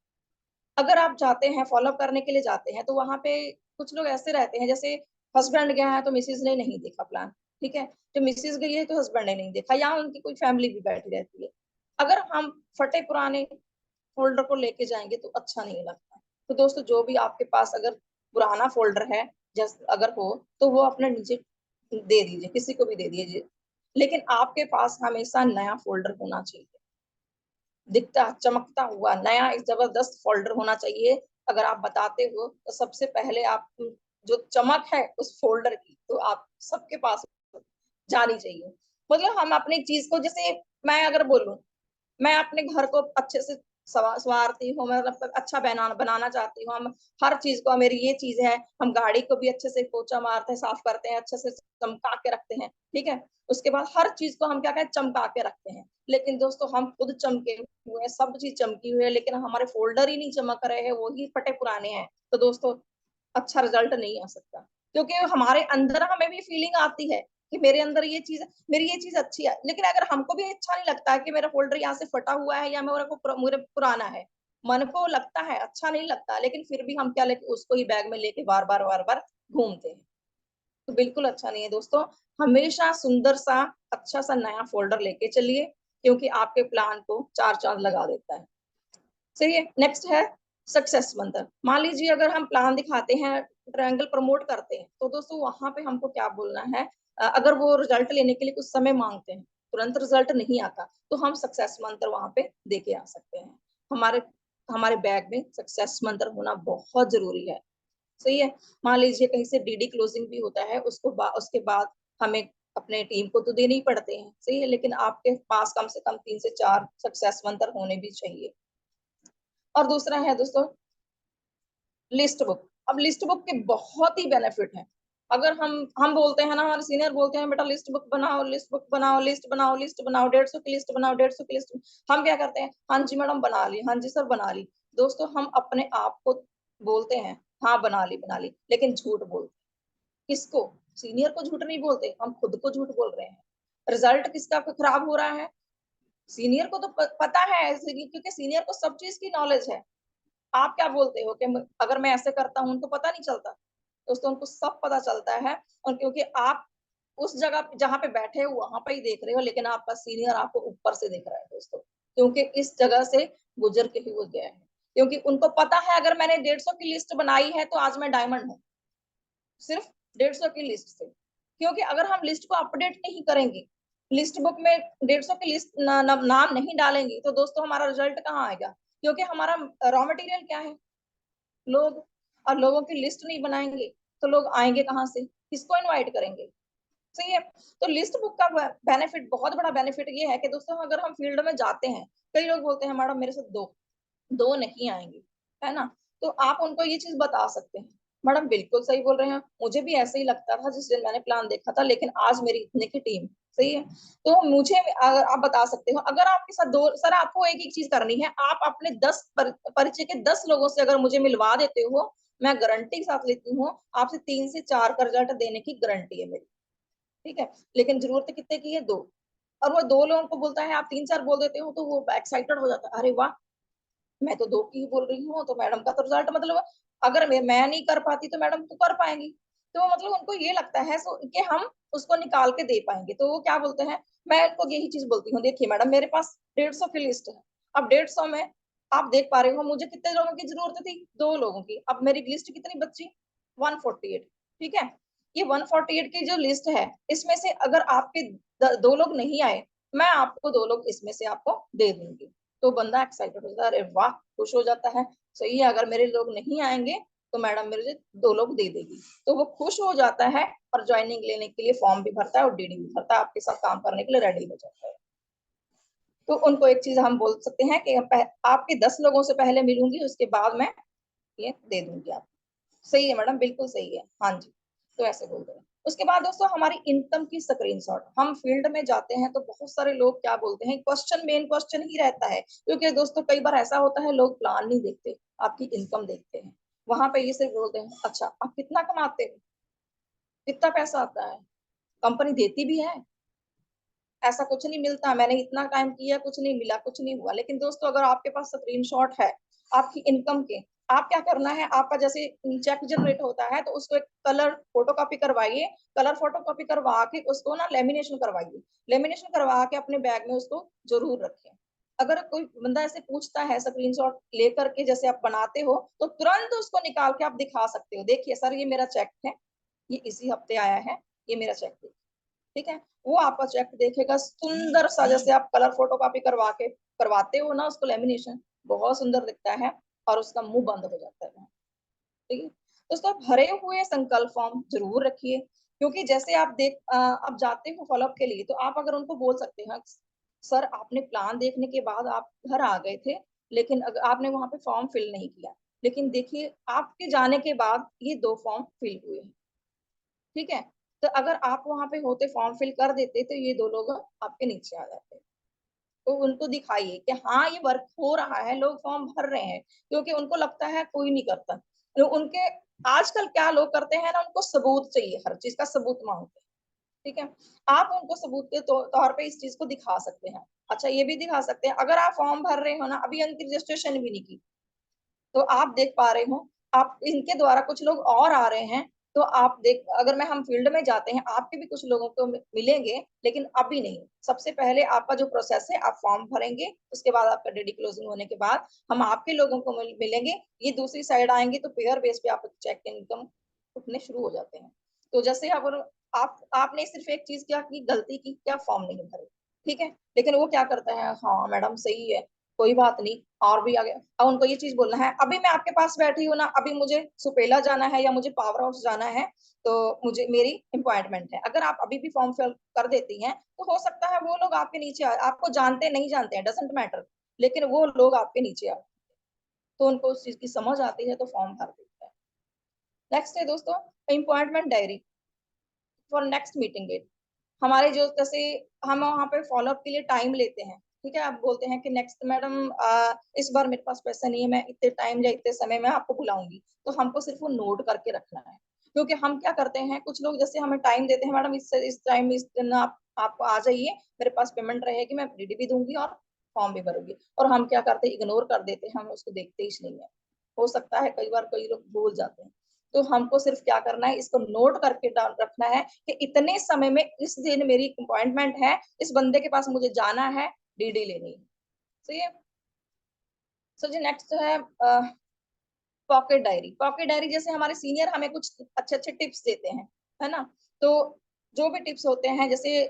अगर आप जाते हैं फॉलोअप करने के लिए जाते हैं, तो वहां पे कुछ लोग ऐसे रहते हैं, जैसे हस्बैंड गया है तो मिसिज ने नहीं देखा प्लान। ठीक है, तो मिसिज गई है तो हस्बैंड ने नहीं देखा, या उनकी कोई फैमिली भी बैठी रहती है। अगर हम फटे पुराने फोल्डर को लेके जाएंगे तो अच्छा नहीं लगता। तो दोस्तों जो भी आपके पास अगर पुराना फोल्डर है, जैसे अगर हो, तो वो अपने नीचे दे दीजिए, किसी को भी दे दीजिए, लेकिन आपके पास हमेशा नया फोल्डर होना चाहिए, दिखता चमकता हुआ नया एक जबरदस्त फोल्डर होना चाहिए। अगर आप बताते हो तो सबसे पहले आप जो चमक है उस फोल्डर की, तो आप सबके पास जानी चाहिए। मतलब हम अपनी चीज को, जैसे मैं अगर बोलूं, मैं अपने घर को अच्छे से सवारती हूँ, मतलब अच्छा बनाना चाहती हूँ। हम हर चीज को, मेरी ये चीज है, हम गाड़ी को भी अच्छे से पोछा मारते हैं, साफ करते हैं, अच्छे से चमका के रखते हैं। ठीक है, उसके बाद हर चीज को हम क्या कहते हैं, चमका के रखते हैं। लेकिन दोस्तों हम खुद चमके हुए हैं, सब चीज चमकी हुई है, लेकिन हमारे फोल्डर ही नहीं चमक रहे हैं, वो ही फटे पुराने हैं। तो दोस्तों अच्छा रिजल्ट नहीं आ सकता, क्योंकि हमारे अंदर हमें भी फीलिंग आती है कि मेरे अंदर ये चीज, मेरी ये चीज अच्छी है, लेकिन अगर हमको भी अच्छा नहीं लगता है कि मेरा फोल्डर यहाँ से फटा हुआ है या मेरे पुराना है, मन को लगता है अच्छा नहीं लगता, लेकिन फिर भी हम क्या लेके उसको ही बैग में लेके बार बार घूमते हैं, तो बिल्कुल अच्छा नहीं है दोस्तों। हमेशा सुंदर सा अच्छा सा नया फोल्डर लेके चलिए, क्योंकि आपके प्लान को 4 चांद लगा देता है। सही है। नेक्स्ट है सक्सेस मंत्र। मान लीजिए अगर हम प्लान दिखाते हैं, ट्रायंगल प्रमोट करते हैं, तो दोस्तों वहां पे हमको क्या बोलना है, अगर वो रिजल्ट लेने के लिए कुछ समय मांगते हैं, तुरंत रिजल्ट नहीं आता, तो हम सक्सेस मंत्र वहां पे दे के आ सकते हैं। हमारे हमारे बैग में सक्सेस मंत्र होना बहुत जरूरी है। सही है। मान लीजिए कहीं से डीडी क्लोजिंग भी होता है, उसके बाद हमें अपने टीम को तो देने ही पड़ते हैं। सही है, लेकिन आपके पास कम से कम 3 से 4 सक्सेस मंत्र होने भी चाहिए। और दूसरा है दोस्तों लिस्ट बुक। अब लिस्ट बुक के बहुत ही बेनिफिट है। अगर हम बोलते हैं ना, हमारे सीनियर बोलते हैं, बेटा लिस्ट बुक बनाओ, लिस्ट बुक बनाओ, लिस्ट बनाओ, लिस्ट बनाओ, 150 की लिस्ट बनाओ, 150 की लिस्ट। हम क्या करते हैं, हाँ जी मैडम बना ली, हाँ जी सर बना ली। दोस्तों हम अपने आप को बोलते हैं हाँ बना ली, लेकिन झूठ बोलते हैं। किसको? सीनियर को झूठ नहीं बोलते, हम खुद को झूठ बोल रहे हैं। रिजल्ट किसका खराब हो रहा है? सीनियर को तो पता है, क्योंकि सीनियर को सब चीज की नॉलेज है। आप क्या बोलते हो कि अगर मैं ऐसे करता हूं तो पता नहीं चलता? दोस्तों उनको सब पता चलता है, और क्योंकि आप उस जगह जहां पे बैठे हो वहां पे ही देख रहे हो, लेकिन आपका सीनियर आपको ऊपर से देख रहा है दोस्तों, क्योंकि इस जगह से गुजर के ही वो गया है। क्योंकि उनको पता है अगर मैंने 150 की लिस्ट बनाई है तो आज मैं डायमंड हूँ, सिर्फ 150 की लिस्ट से। क्योंकि अगर हम लिस्ट को अपडेट नहीं करेंगे, लिस्ट बुक में 150 की लिस्ट नाम नहीं डालेंगे तो दोस्तों हमारा रिजल्ट कहाँ आएगा? क्योंकि हमारा रॉ मटेरियल क्या है? लोग। और लोगों की लिस्ट नहीं बनाएंगे तो लोग आएंगे कहाँ से? किसको इनवाइट करेंगे? सही है। तो लिस्ट बुक का बेनिफिट, बहुत बड़ा बेनिफिट ये है कि दोस्तों अगर हम फील्ड में जाते हैं, कई लोग बोलते हैं मैडम मेरे साथ दो नहीं आएंगे, है ना? तो आप उनको ये चीज बता सकते हैं, मैडम बिल्कुल सही बोल रहे हैं, मुझे भी ऐसे ही लगता था जिस दिन मैंने प्लान देखा था, लेकिन आज मेरी इतने की टीम। सही है। तो मुझे अगर आप बता सकते हो, अगर आपके साथ दो, सर आपको एक चीज करनी है, आप अपने 10 परिचय के 10 लोगों से अगर मुझे मिलवा देते हो, मैं गारंटी के साथ लेती हूँ आपसे 3 से 4 का रिजल्ट देने की गारंटी है मेरी। ठीक है। लेकिन जरूरत कितने की है? 2। और वो 2 लोगों को बोलता है, आप 3-4 बोल देते हो तो वो एक्साइटेड हो जाता है, अरे वाह मैं तो 2 की ही बोल रही हूँ, तो मैडम का तो रिजल्ट, मतलब अगर मैं नहीं कर पाती तो मैडम तो कर पाएंगी। तो मतलब उनको ये लगता है कि हम उसको निकाल के दे पाएंगे, तो वो क्या बोलते हैं, मैं उनको यही चीज बोलती हूँ, देखिए मैडम मेरे पास 150 की लिस्ट है, अब 150 में आप देख पा रहे हो मुझे कितने लोगों की जरूरत थी? 2 लोगों की। अब मेरी लिस्ट कितनी बची? 148। ठीक है। ये 148 की जो लिस्ट है, इसमें से अगर आपके 2 लोग नहीं आए, मैं आपको 2 लोग इसमें से आपको दे दूंगी। तो बंदा एक्साइटेड होता है, अरे वाह, खुश हो जाता है, सही है, अगर मेरे लोग नहीं आएंगे तो मैडम मेरे 2 लोग दे देगी। तो वो खुश हो जाता है और ज्वाइनिंग लेने के लिए फॉर्म भी भरता है और डीडी भी भरता है, आपके साथ काम करने के लिए रेडी हो जाता है। तो उनको एक चीज हम बोल सकते हैं कि आपके 10 लोगों से पहले मिलूंगी, उसके बाद मैं ये दे दूंगी आपको। सही है मैडम, बिल्कुल सही है, हाँ जी। तो ऐसे बोलते हैं। उसके बाद दोस्तों हमारी इनकम की स्क्रीनशॉट, हम फील्ड में जाते हैं तो बहुत सारे लोग क्या बोलते हैं, क्वेश्चन मेन क्वेश्चन ही रहता है, क्योंकि दोस्तों कई बार ऐसा होता है लोग प्लान नहीं देखते, आपकी इनकम देखते हैं। वहां पे ये सिर्फ बोलते हैं अच्छा आप कितना कमाते हो, कितना पैसा आता है, कंपनी देती भी है? ऐसा कुछ नहीं मिलता, मैंने इतना टाइम किया कुछ नहीं मिला, कुछ नहीं हुआ। लेकिन दोस्तों अगर आपके पास स्क्रीनशॉट है आपकी इनकम के, आप क्या करना है, आपका जैसे चेक जनरेट होता है तो उसको एक कलर फोटो कॉपी करवाइए, कलर फोटो कॉपी करवा के उसको ना लेमिनेशन करवाइए, लेमिनेशन करवा के अपने बैग में उसको जरूर रखें। अगर कोई बंदा ऐसे पूछता है स्क्रीनशॉट लेकर के जैसे आप बनाते हो, तो तुरंत उसको निकाल के आप दिखा सकते हो, देखिए सर ये मेरा चेक है, ये इसी हफ्ते आया है, ये मेरा चेक है। ठीक है। वो आपका चेक देखेगा सुंदर सा, जैसे आप कलर फोटो कॉपी करवाते हो ना उसको लेमिनेशन, बहुत सुंदर दिखता है और उसका मुंह बंद हो जाता है। ठीक है। दोस्तों भरे हुए संकल्प फॉर्म जरूर रखिए, क्योंकि जैसे आप जाते हो फॉलोअप के लिए, तो आप अगर उनको बोल सकते हैं सर आपने प्लान देखने के बाद आप घर आ गए थे, लेकिन अगर आपने वहां पे फॉर्म फिल नहीं किया, लेकिन देखिए आपके जाने के बाद ये 2 फॉर्म फिल हुए हैं। ठीक है। तो अगर आप वहां पे होते फॉर्म फिल कर देते तो ये 2 लोग आपके नीचे आ जाते। तो उनको दिखाइए कि हाँ ये वर्क हो रहा है, लोग फॉर्म भर रहे हैं, क्योंकि उनको लगता है कोई नहीं करता। तो उनके आजकल क्या लोग करते हैं ना, उनको सबूत चाहिए, हर चीज का सबूत मांगते हैं। ठीक है। आप उनको सबूत के तौर पे इस चीज को दिखा सकते हैं। अच्छा ये भी दिखा सकते हैं, अगर आप फॉर्म भर रहे हो ना, अभी उनकी रजिस्ट्रेशन भी नहीं की, तो आप देख पा रहे हो आप इनके द्वारा कुछ लोग और आ रहे हैं, तो आप देख, अगर मैं हम फील्ड में जाते हैं आपके भी कुछ लोगों को मिलेंगे, लेकिन अभी नहीं। सबसे पहले आपका जो प्रोसेस है, आप फॉर्म भरेंगे, उसके बाद आपका डेडी क्लोजिंग होने के बाद हम आपके लोगों को मिलेंगे, ये दूसरी साइड आएंगे, तो पेयर बेस पे आप चेक इनकम उठने शुरू हो जाते हैं। तो जैसे अगर आपने सिर्फ एक चीज क्या की, गलती की, क्या फॉर्म नहीं भरे। ठीक है। लेकिन वो क्या करता है, हाँ मैडम सही है, कोई बात नहीं, और भी आगे। अब उनको ये चीज बोलना है, अभी मैं आपके पास बैठी हूँ ना, अभी मुझे सुपेला जाना है या मुझे पावर हाउस जाना है, तो मुझे मेरी अपॉइंटमेंट है। अगर आप अभी भी फॉर्म फिल कर देती हैं, तो हो सकता है वो लोग आपके नीचे आपको जानते नहीं जानते हैं, डजेंट मैटर, लेकिन वो लोग आपके नीचे आ, तो उनको उस चीज की समझ आती है तो फॉर्म भर देते हैं। नेक्स्ट है दोस्तों appointment diary for next meeting date. हमारे जो जैसे हम वहाँ पे फॉलोअप के लिए टाइम लेते हैं, ठीक है, आप बोलते हैं कि नेक्स्ट मैडम इस बार मेरे पास पैसा नहीं है, मैं इतने टाइम या इतने समय में आपको बुलाऊंगी, तो हमको सिर्फ वो नोट करके रखना है। क्योंकि हम क्या करते हैं, कुछ लोग जैसे हमें टाइम देते हैं, मैडम इस टाइम इस दिन आप आ जाइए, मेरे पास पेमेंट रहेगी, मैं डीडी भी दूंगी और फॉर्म भी भरूंगी, और हम क्या करते हैं, इग्नोर कर देते हैं, हम उसको देखते ही नहीं है। हो सकता है कई बार कई लोग भूल जाते हैं। तो हमको सिर्फ क्या करना है, इसको नोट करके डाल रखना है कि इतने समय में इस दिन मेरी अपॉइंटमेंट है, इस बंदे के पास मुझे जाना है, डीडी लेनी है। सही है। सो जी नेक्स्ट है पॉकेट डायरी। पॉकेट डायरी जैसे हमारे सीनियर हमें कुछ अच्छे अच्छे टिप्स देते हैं, है ना? तो जो भी टिप्स होते हैं, जैसे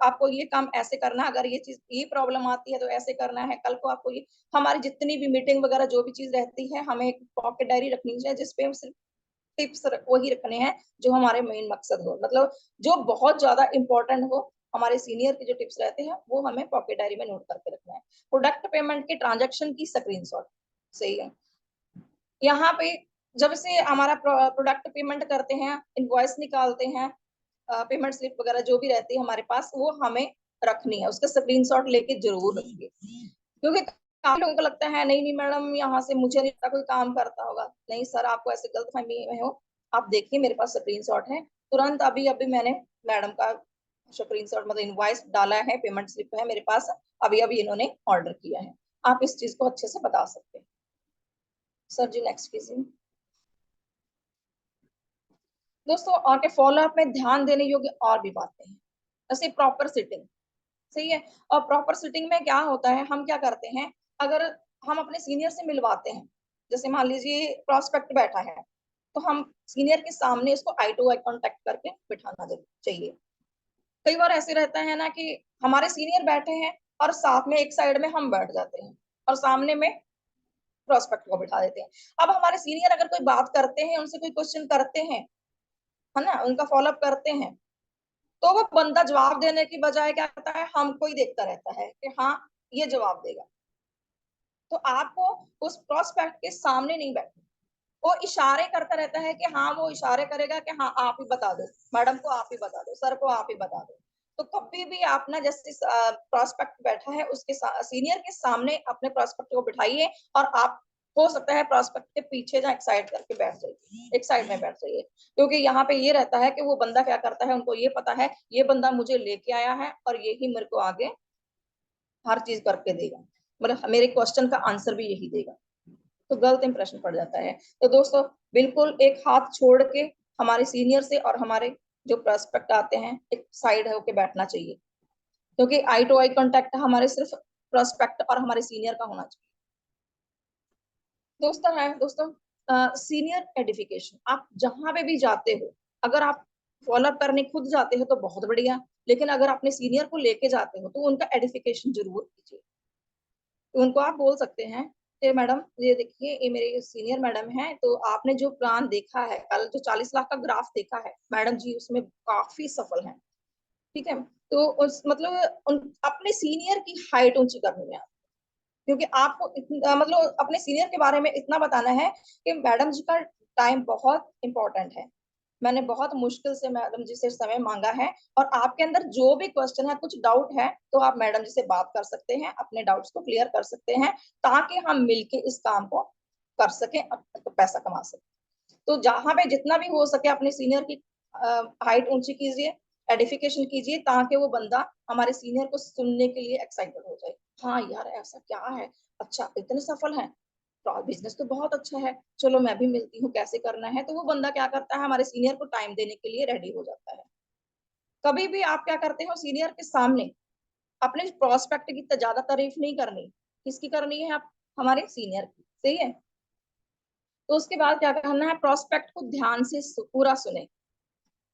आपको ये काम ऐसे करना, अगर ये चीज ये प्रॉब्लम आती है तो ऐसे करना है, कल को आपको ये, हमारी जितनी भी मीटिंग वगैरह जो भी चीज रहती है, हमें एक पॉकेट डायरी रखनी चाहिए जिसपे हम सिर्फ टिप्स वही रखने हैं जो हमारे मेन मकसद हो, मतलब जो बहुत ज्यादा इंपॉर्टेंट हो। हमारे सीनियर के जो टिप्स रहते हैं वो हमें पॉकेट डायरी में नोट करके रखना है। प्रोडक्ट पेमेंट के ट्रांजैक्शन की स्क्रीनशॉट, सही है। यहाँ पे जब से हमारा प्रोडक्ट पेमेंट करते हैं, इनवॉइस निकालते हैं, पेमेंट स्लिप वगैरह जो भी रहती है हमारे पास, वो हमें रखनी है, उसका स्क्रीनशॉट लेके जरूर रखिए। क्योंकि काफी लोगों को लगता है नहीं नहीं मैडम यहाँ से मुझे नहीं पता कोई काम करता होगा। नहीं सर, आपको ऐसे गलतफहमी में हो, आप देखिए मेरे पास स्क्रीनशॉट है, तुरंत अभी अभी मैंने मैडम का स्क्रीनशॉट मतलब इनवॉइस डाला है, पेमेंट स्लिप है मेरे पास, अभी अभी इन्होंने ऑर्डर किया है। आप इस चीज को अच्छे से बता सकते हैं। सर जी नेक्स्ट कीजिए। दोस्तों और के फॉलोअप में ध्यान देने योग्य और भी बातें हैं, जैसे प्रॉपर सिटिंग, सही है। और प्रॉपर सिटिंग में क्या होता है, हम क्या करते हैं, अगर हम अपने सीनियर से मिलवाते हैं, जैसे मान लीजिए प्रोस्पेक्ट बैठा है, तो हम सीनियर के सामने उसको आई टू आई कॉन्टेक्ट करके बिठाना चाहिए। कई बार ऐसे रहता है ना कि हमारे सीनियर बैठे हैं और साथ में एक साइड में हम बैठ जाते हैं और सामने में प्रोस्पेक्ट को बिठा देते हैं। अब हमारे सीनियर अगर कोई बात करते हैं, उनसे कोई क्वेश्चन करते हैं, है ना, उनका फॉलोअप करते हैं, तो वो बंदा जवाब देने की बजाय क्या करता है, हमको ही देखता रहता है कि हाँ ये जवाब देगा। तो आपको उस प्रोस्पेक्ट के सामने नहीं बैठना, वो इशारे करता रहता है कि हाँ, वो इशारे करेगा कि हाँ आप ही बता दो, मैडम को आप ही बता दो, सर को आप ही बता दो। तो कभी भी आप ना, जैसे प्रोस्पेक्ट बैठा है उसके सीनियर के सामने अपने प्रोस्पेक्ट को बिठाइए, और आप हो सकता है प्रोस्पेक्ट के पीछे या एक साइड करके बैठ जाइए, एक साइड में बैठ जाइए। क्योंकि यहाँ पे ये रहता है कि वो बंदा क्या करता है, उनको ये पता है ये बंदा मुझे लेके आया है और यही मेरे को आगे हर चीज करके देगा, मतलब मेरे क्वेश्चन का आंसर भी यही देगा। तो गलत इंप्रेशन पड़ जाता है। तो दोस्तों बिल्कुल एक हाथ छोड़ के हमारे सीनियर से और हमारे जो प्रोस्पेक्ट आते हैं एक साइड होके बैठना चाहिए, क्योंकि आई टू आई कांटेक्ट हमारे सिर्फ प्रोस्पेक्ट और हमारे सीनियर का होना चाहिए। दोस्तों सीनियर एडिफिकेशन, आप जहां पे भी जाते हो, अगर आप फॉलोअप करने खुद जाते हो तो बहुत बढ़िया, लेकिन अगर अपने सीनियर को लेके जाते हो तो उनका एडिफिकेशन जरूर कीजिए। तो उनको आप बोल सकते हैं कि मैडम ये देखिए, ये मेरे सीनियर मैडम हैं, तो आपने जो प्लान देखा है कल, जो 40 लाख का ग्राफ देखा है मैडम जी, उसमें काफी सफल है, ठीक है। तो उस मतलब अपने सीनियर की हाइट ऊंची करनी है, क्योंकि आपको मतलब अपने सीनियर के बारे में इतना बताना है कि मैडम जी का टाइम बहुत इंपॉर्टेंट है, मैंने बहुत मुश्किल से मैडम जी से समय मांगा है, और आपके अंदर जो भी क्वेश्चन है, कुछ डाउट है, तो आप मैडम जी से बात कर सकते हैं, अपने डाउट्स को क्लियर कर सकते हैं, ताकि हम मिलके इस काम को कर सकें और तो पैसा कमा सकें। तो जहां पे जितना भी हो सके अपने सीनियर की हाइट ऊंची कीजिए, एडिफिकेशन कीजिए, ताकि वो बंदा हमारे सीनियर को सुनने के लिए एक्साइटेड हो जाए। हाँ यार ऐसा क्या है, अच्छा इतने सफल हैं, बिजनेस तो बहुत अच्छा है, चलो मैं भी मिलती हूँ, कैसे करना है। तो वो बंदा क्या करता है, हमारे सीनियर को टाइम देने के लिए रेडी हो जाता है। कभी भी आप क्या करते हो, सीनियर के सामने अपने प्रोस्पेक्ट की ज्यादा तारीफ नहीं करनी। किसकी करनी है, आप हमारे सीनियर की, सही है। तो उसके बाद क्या करना है, प्रोस्पेक्ट को ध्यान से पूरा सुने।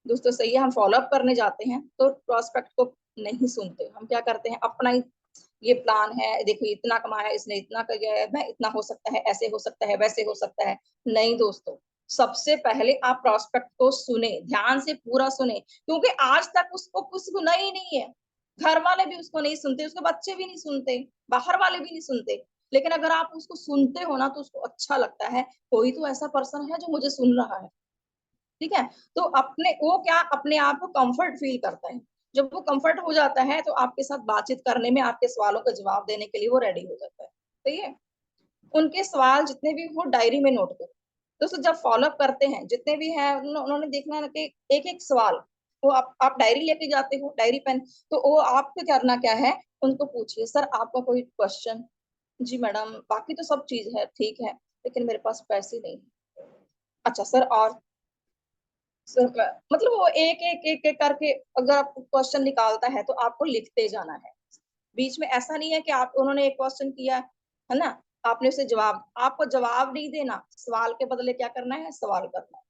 दोस्तों सही है, हम फॉलोअप करने जाते हैं तो प्रोस्पेक्ट को नहीं सुनते, हम क्या करते हैं, अपना ही ये प्लान है, देखो इतना कमाया, इसने इतना किया है, मैं इतना हो सकता है, ऐसे हो सकता है, वैसे हो सकता है। नहीं दोस्तों, सबसे पहले आप प्रोस्पेक्ट को सुने, ध्यान से पूरा सुने, क्योंकि आज तक उसको कुछ सुना ही नहीं है, घर वाले भी उसको नहीं सुनते, उसके बच्चे भी नहीं सुनते, बाहर वाले भी नहीं सुनते। लेकिन अगर आप उसको सुनते हो ना, तो उसको अच्छा लगता है, कोई तो ऐसा पर्सन है जो मुझे सुन रहा है, ठीक है। तो अपने वो क्या अपने आप को कंफर्ट फील करता है, जब वो कंफर्ट हो जाता है तो आपके साथ बातचीत करने में, आपके सवालों का जवाब देने के लिए वो रेडी हो जाता है, सही है। उनके सवाल जितने भी हो डायरी में नोट करो। दोस्तों जब फॉलोअप करते हैं जितने भी हैं, उन्होंने देखना है कि एक एक सवाल, वो आप डायरी लेके जाते हो, डायरी पेन, तो वो आपको करना क्या है, उनको पूछिए सर आपका कोई क्वेश्चन। जी मैडम बाकी तो सब चीज है ठीक है, लेकिन मेरे पास पैसे नहीं। अच्छा सर और मतलब वो एक करके अगर आपको क्वेश्चन निकालता है तो आपको लिखते जाना है। बीच में ऐसा नहीं है कि आप उन्होंने एक क्वेश्चन किया है ना, आपने उसे जवाब, आपको जवाब नहीं देना, सवाल के बदले क्या करना है, सवाल करना है,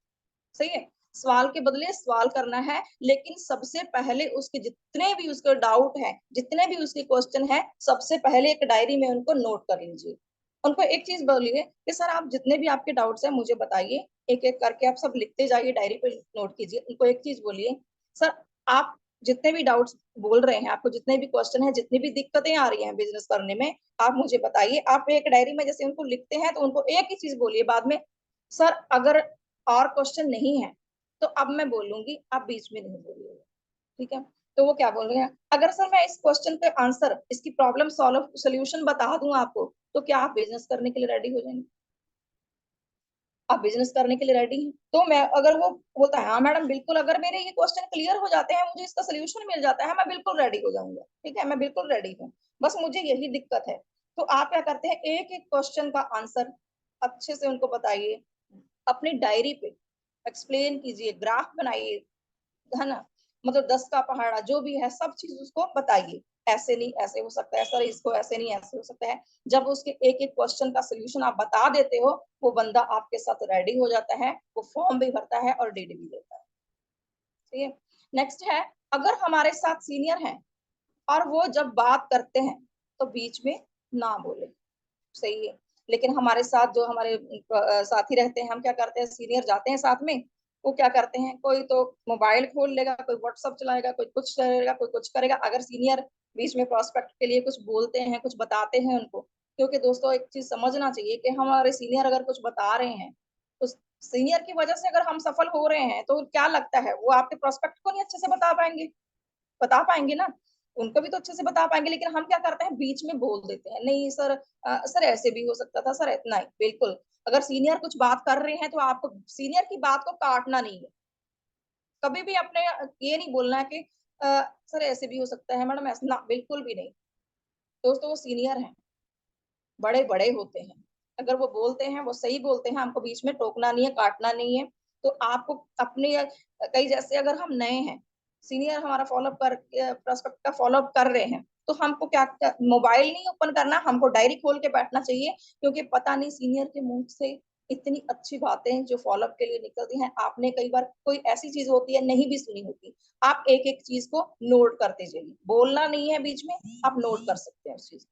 सही है। सवाल के बदले सवाल करना है, लेकिन सबसे पहले उसके जितने भी उसके डाउट है, जितने भी उसके क्वेश्चन है, सबसे पहले एक डायरी में उनको नोट कर लीजिए। उनको एक चीज बोलिए कि सर आप जितने भी आपके डाउट्स हैं मुझे बताइए, एक एक करके आप सब लिखते जाइए, डायरी पे नोट कीजिए। उनको एक चीज बोलिए, सर आप जितने भी डाउट्स बोल रहे हैं, आपको जितने भी क्वेश्चन है, जितनी भी दिक्कतें आ रही हैं बिजनेस करने में, आप मुझे बताइए। आप एक डायरी में जैसे उनको लिखते हैं तो उनको एक ही चीज बोलिए बाद में, सर अगर और क्वेश्चन नहीं है तो अब मैं बोलूंगी, आप बीच में नहीं बोलिएगा, ठीक है। तो वो क्या बोल रहे हैं, अगर सर मैं इस क्वेश्चन के आंसर, इसकी प्रॉब्लम सॉल्व सोल्यूशन बता दूं आपको, तो क्या आप बिजनेस करने के लिए रेडी हो जाएंगे? आप बिजनेस करने के लिए रेडी हैं? तो मैं, अगर वो बोलता है हाँ मैडम बिल्कुल, अगर मेरे ये क्वेश्चन क्लियर हो जाते हैं, मुझे इसका सोल्यूशन मिल जाता है, मैं बिल्कुल रेडी हो जाऊंगा, ठीक है, मैं बिल्कुल रेडी हूँ, बस मुझे यही दिक्कत है। तो आप क्या करते हैं, एक एक क्वेश्चन का आंसर अच्छे से उनको बताइए, अपनी डायरी पे एक्सप्लेन कीजिए, ग्राफ बनाइए, है ना, मतलब 10 का पहाड़ा जो भी है सब चीज उसको बताइए, ऐसे नहीं ऐसे हो सकता है सर, इसको ऐसे नहीं ऐसे हो सकता है। जब उसके एक एक क्वेश्चन का सोल्यूशन आप बता देते हो, वो बंदा आपके साथ रेडी हो जाता है, वो फॉर्म भी भरता है और डीडी भी देता है, ठीक है। नेक्स्ट है, अगर हमारे साथ सीनियर हैं और वो जब बात करते हैं तो बीच में ना बोले, सही है। लेकिन हमारे साथ जो हमारे साथी रहते हैं, हम क्या करते हैं, सीनियर जाते हैं साथ में, वो क्या करते हैं, कोई तो मोबाइल खोल लेगा, कोई व्हाट्सअप चलाएगा, कोई कुछ करेगा, कोई कुछ करेगा। अगर सीनियर बीच में प्रोस्पेक्ट के लिए कुछ बोलते हैं, कुछ बताते हैं उनको, क्योंकि दोस्तों एक चीज समझना चाहिए कि हमारे सीनियर अगर कुछ बता रहे हैं, तो सीनियर की वजह से अगर हम सफल हो रहे हैं, तो क्या लगता है वो आपके प्रोस्पेक्ट को नहीं अच्छे से बता पाएंगे? बता पाएंगे ना, उनको भी तो अच्छे से बता पाएंगे। लेकिन हम क्या करते हैं, बीच में बोल देते हैं, नहीं सर, सर ऐसे भी हो सकता था, सर इतना ही, बिल्कुल। अगर सीनियर कुछ बात कर रहे हैं तो आपको सीनियर की बात को काटना नहीं है, कभी भी अपने ये नहीं बोलना है कि सर ऐसे भी हो सकता है मैडम, ऐसा ना, बिल्कुल भी नहीं। दोस्तों वो सीनियर हैं, बड़े बड़े होते हैं, अगर वो बोलते हैं वो सही बोलते हैं, हमको बीच में टोकना नहीं है, काटना नहीं है। तो आपको अपने, कई जैसे अगर हम नए हैं, सीनियर हमारा फॉलोअप कर, प्रोस्पेक्ट का फॉलोअप कर रहे हैं, तो हमको क्या, मोबाइल नहीं ओपन करना, हमको डायरी खोल के बैठना चाहिए, क्योंकि पता नहीं सीनियर के मुंह से इतनी अच्छी बातें जो फॉलोअप के लिए निकलती हैं, आपने कई बार कोई ऐसी चीज होती है नहीं भी सुनी होती, आप एक एक चीज को नोट करते जाइए, बोलना नहीं है बीच में, आप नोट कर सकते हैं उस चीज को,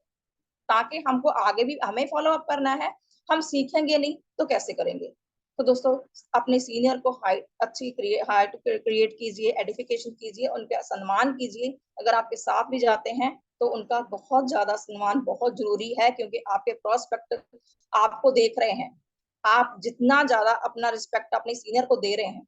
ताकि हमको आगे भी हमें फॉलो अप करना है, हम सीखेंगे नहीं तो कैसे करेंगे। तो दोस्तों अपने सीनियर को हाइट अच्छी हाइट क्रिएट कीजिए, एडिफिकेशन कीजिए, उनका सम्मान कीजिए। अगर आपके साथ भी जाते हैं तो उनका बहुत ज्यादा सम्मान बहुत जरूरी है, क्योंकि आपके प्रोस्पेक्ट आपको देख रहे हैं। आप जितना ज्यादा अपना रिस्पेक्ट अपने सीनियर को दे रहे हैं,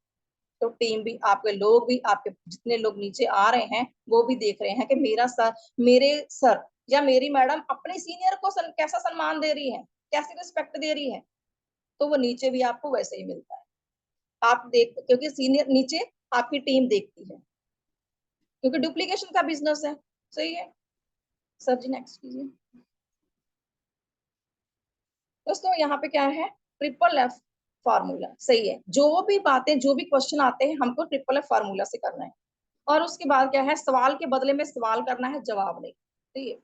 तो टीम भी, आपके लोग भी, आपके जितने लोग नीचे आ रहे हैं वो भी देख रहे हैं कि मेरा सर, मेरे सर या मेरी मैडम अपने सीनियर को कैसा सम्मान दे रही है, कैसी रिस्पेक्ट दे रही है, तो वो नीचे भी आपको वैसे ही मिलता है। आप देख, क्योंकि सीनियर नीचे आपकी टीम देखती है, क्योंकि डुप्लीकेशन का बिजनेस है, सही है। सर जी नेक्स्ट कीजिए। दोस्तों यहाँ पे क्या है, ट्रिपल एफ फार्मूला, सही है। जो भी बातें, जो भी क्वेश्चन आते हैं, हमको ट्रिपल एफ फार्मूला से करना है। और उसके बाद क्या है, सवाल के बदले में सवाल करना है, जवाब नहीं, ठीक है।